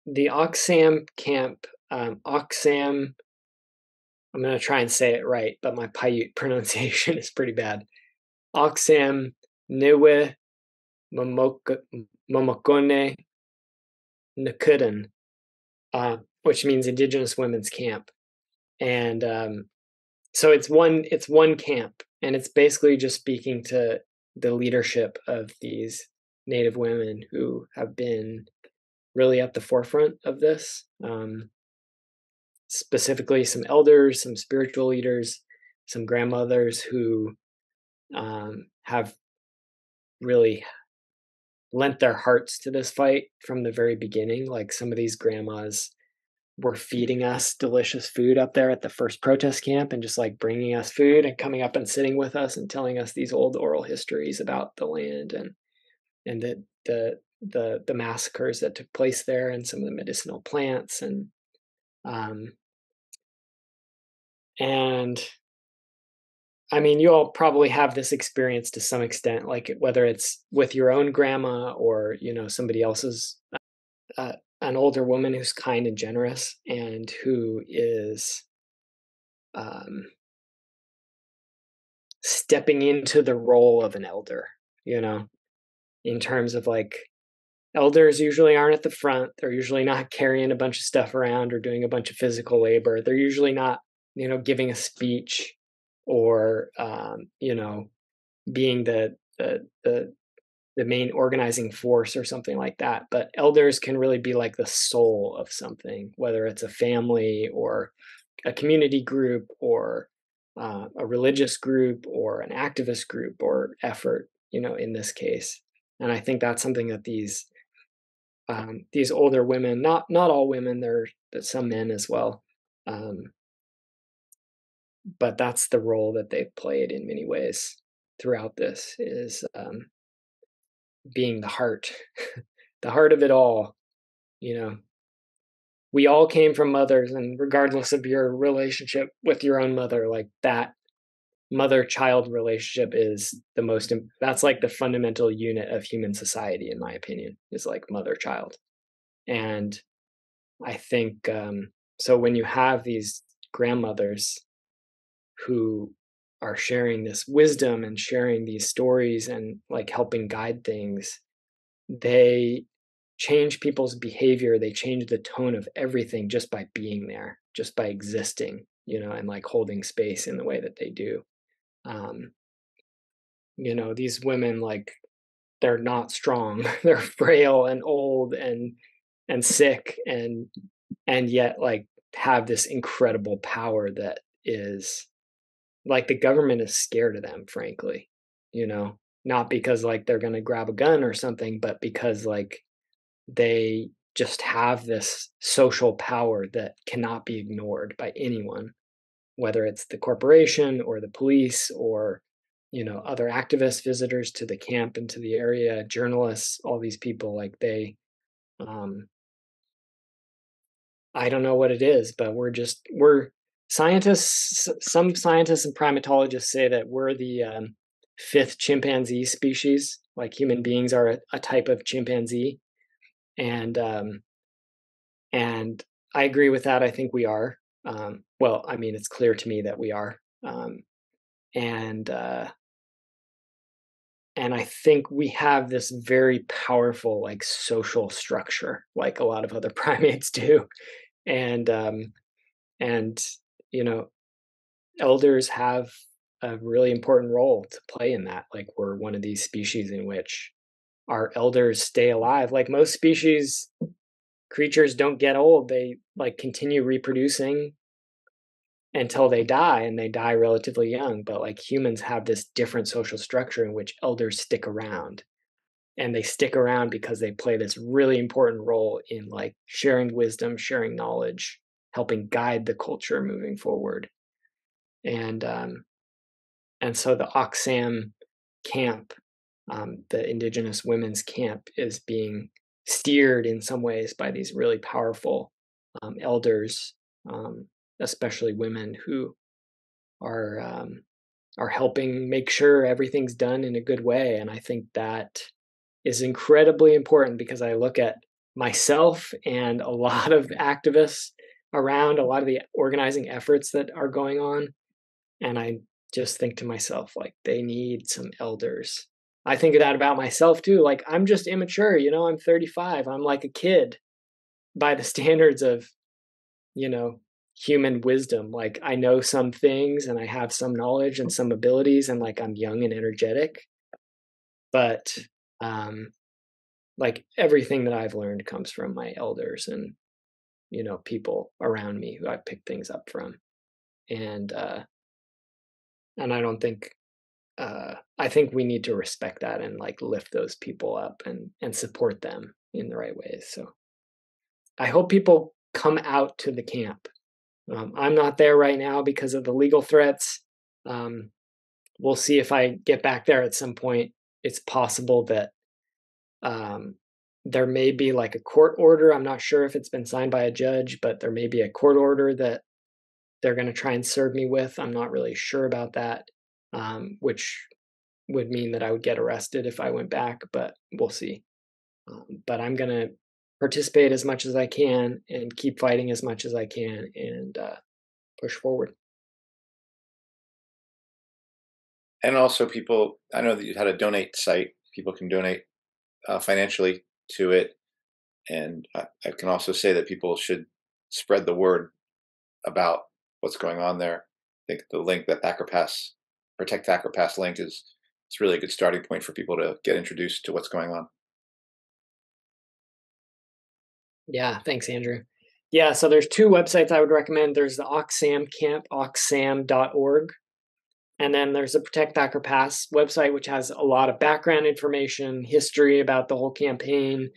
the Oxfam camp, Oxfam, I'm going to try and say it right, but my Paiute pronunciation is pretty bad. Oxfam Niwe Momokone Nakudan, which means Indigenous Women's Camp. And so it's one camp, and it's basically just speaking to the leadership of these Native women who have been really at the forefront of this. Specifically some elders, some spiritual leaders, some grandmothers who have really lent their hearts to this fight from the very beginning. Like, some of these grandmas were feeding us delicious food up there at the first protest camp, and just like bringing us food and coming up and sitting with us and telling us these old oral histories about the land and the massacres that took place there, and some of the medicinal plants. And I mean, you all probably have this experience to some extent, like whether it's with your own grandma or, you know, somebody else's, an older woman who's kind and generous and who is stepping into the role of an elder, you know, in terms of like, elders usually aren't at the front. They're usually not carrying a bunch of stuff around or doing a bunch of physical labor. They're usually not, you know, giving a speech or, you know, being the main organizing force or something like that. But elders can really be like the soul of something, whether it's a family or a community group or a religious group or an activist group or effort, you know, in this case. And I think that's something that these older women, not all women, there's some men as well, but that's the role that they've played in many ways throughout this, is being the heart, the heart of it all, you know. we all came from mothers, and regardless of your relationship with your own mother, like that mother-child relationship is that's like the fundamental unit of human society, in my opinion, is like mother-child. And I think, so when you have these grandmothers who are sharing this wisdom and sharing these stories and like helping guide things, they change people's behavior. They change the tone of everything just by being there, just by existing, and like holding space in the way that they do. These women, like, they're not strong. They're frail and old and sick, and yet like have this incredible power that is like the government is scared of them, frankly, not because like they're going to grab a gun or something, but because like they just have this social power that cannot be ignored by anyone, whether it's the corporation or the police or other activists, visitors to the camp and to the area, journalists, all these people. Like they I don't know what it is, but we're scientists. Some scientists and primatologists say that we're the fifth chimpanzee species. Like human beings are a type of chimpanzee, and I agree with that. I think we are. Well, I mean, it's clear to me that we are, and I think we have this very powerful like social structure, like a lot of other primates do, and elders have a really important role to play in that. Like we're one of these species in which our elders stay alive. Like most species, creatures don't get old. They like continue reproducing until they die, and they die relatively young. But like humans have this different social structure in which elders stick around, and they stick around because they play this really important role in like sharing wisdom, sharing knowledge, helping guide the culture moving forward. And so the Oxfam camp, the Indigenous women's camp, is being steered in some ways by these really powerful elders, especially women who are helping make sure everything's done in a good way. And I think that is incredibly important, because I look at myself and a lot of activists around, a lot of the organizing efforts that are going on, and I just think to myself, like, they need some elders. I think of that about myself too. Like, I'm just immature, I'm 35. I'm like a kid by the standards of, human wisdom. Like, I know some things and I have some knowledge and some abilities, and like I'm young and energetic. But like everything that I've learned comes from my elders and, people around me who I picked things up from. And I don't think, I think we need to respect that and like lift those people up and support them in the right ways. So I hope people come out to the camp. I'm not there right now because of the legal threats. We'll see if I get back there at some point. It's possible that there may be like a court order. I'm not sure if it's been signed by a judge, but there may be a court order that they're going to try and serve me with. I'm not really sure about that, which would mean that I would get arrested if I went back, but we'll see. But I'm going to participate as much as I can and keep fighting as much as I can and push forward.
And also, people, I know that you had a donate site. People can donate financially to it. And I can also say that people should spread the word about what's going on there. I think the link that Thacker Pass, Protect Thacker Pass link it's really a good starting point for people to get introduced to what's going on.
Yeah, thanks, Andrew. Yeah, so there's two websites I would recommend. There's the Oxfam camp, oxfam.org. And then there's the Protect Thacker Pass website, which has a lot of background information, history about the whole campaign,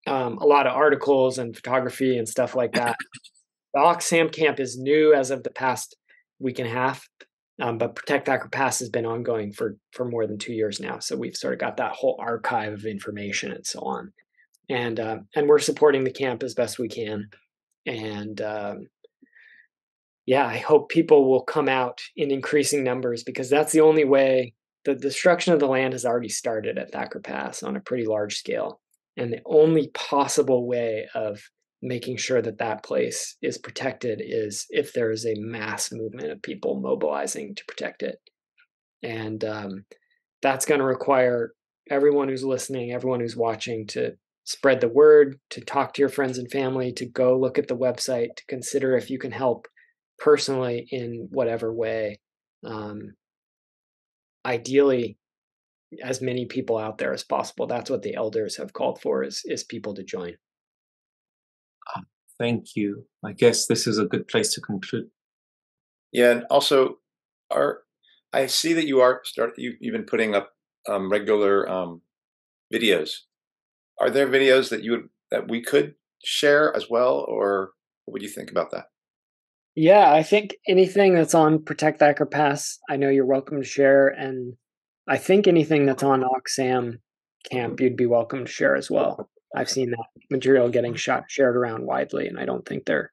a lot of articles and photography and stuff like that. The Oxfam camp is new as of the past week and a half, but Protect Thacker Pass has been ongoing for more than 2 years now. So we've sort of got that whole archive of information and so on. and we're supporting the camp as best we can. And yeah, I hope people will come out in increasing numbers, because that's the only way. The destruction of the land has already started at Thacker Pass on a pretty large scale. And the only possible way of making sure that that place is protected is if there is a mass movement of people mobilizing to protect it. And that's going to require everyone who's listening, everyone who's watching, to spread the word, to talk to your friends and family, to go look at the website, to consider if you can help personally in whatever way. Ideally, as many people out there as possible. That's what the elders have called for, is people to join.
Thank you. I guess this is a good place to conclude.
Yeah, and also, I see that you've been putting up regular videos. Are there videos that we could share as well, or what would you think about that?
Yeah, I think anything that's on Protect Thacker Pass, I know you're welcome to share, and I think anything that's on Oxfam camp, you'd be welcome to share as well. I've seen that material getting shared around widely, and I don't think they're,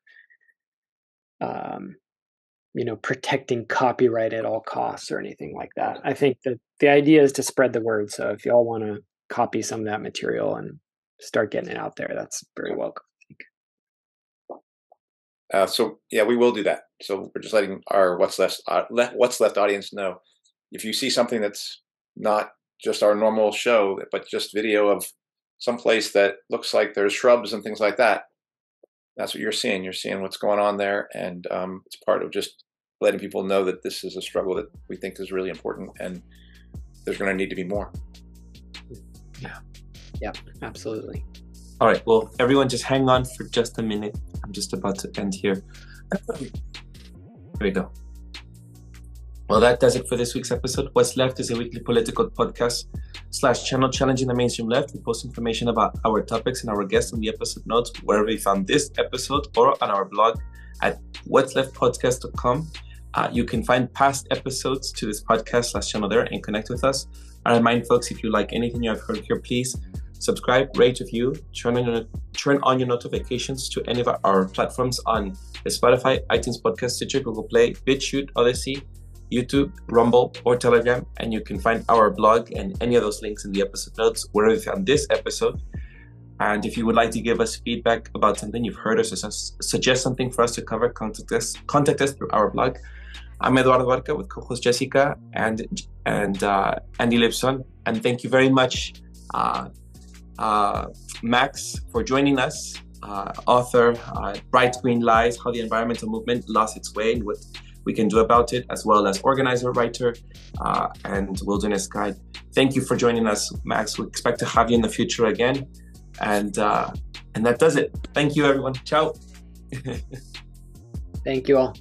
protecting copyright at all costs or anything like that. I think that the idea is to spread the word. So if y'all want to copy some of that material and start getting it out there, that's very welcome.
So yeah, we will do that. So we're just letting our What's Left audience know, if you see something that's not just our normal show, but just video of some place that looks like there's shrubs and things like that, that's what you're seeing. You're seeing what's going on there, and it's part of just letting people know that this is a struggle that we think is really important, and there's going to need to be more.
Yeah, absolutely.
All right, well, everyone just hang on for just a minute. I'm just about to end here. Here we go. Well, that does it for this week's episode. What's Left is a weekly political podcast / channel challenging the mainstream left. We post information about our topics and our guests on the episode notes wherever you found this episode, or on our blog at what'sleftpodcast.com. You can find past episodes to this podcast / channel there and connect with us. I remind folks, if you like anything you have heard here, please subscribe, rate, review, turn on your notifications to any of our platforms on Spotify, iTunes Podcast, Stitcher, Google Play, Bitchute, Odysee, YouTube, Rumble, or Telegram. And you can find our blog and any of those links in the episode notes wherever you found this episode. And if you would like to give us feedback about something you've heard or suggest something for us to cover, contact us through our blog. I'm Eduardo Barca with co-host Jessica and Andy Lipson. And thank you very much, Max, for joining us, author, Bright Green Lies, How the Environmental Movement Lost Its Way and What We Can Do About It, as well as organizer, writer, and wilderness guide. Thank you for joining us, Max. We expect to have you in the future again. And that does it. Thank you, everyone. Ciao.
Thank you all.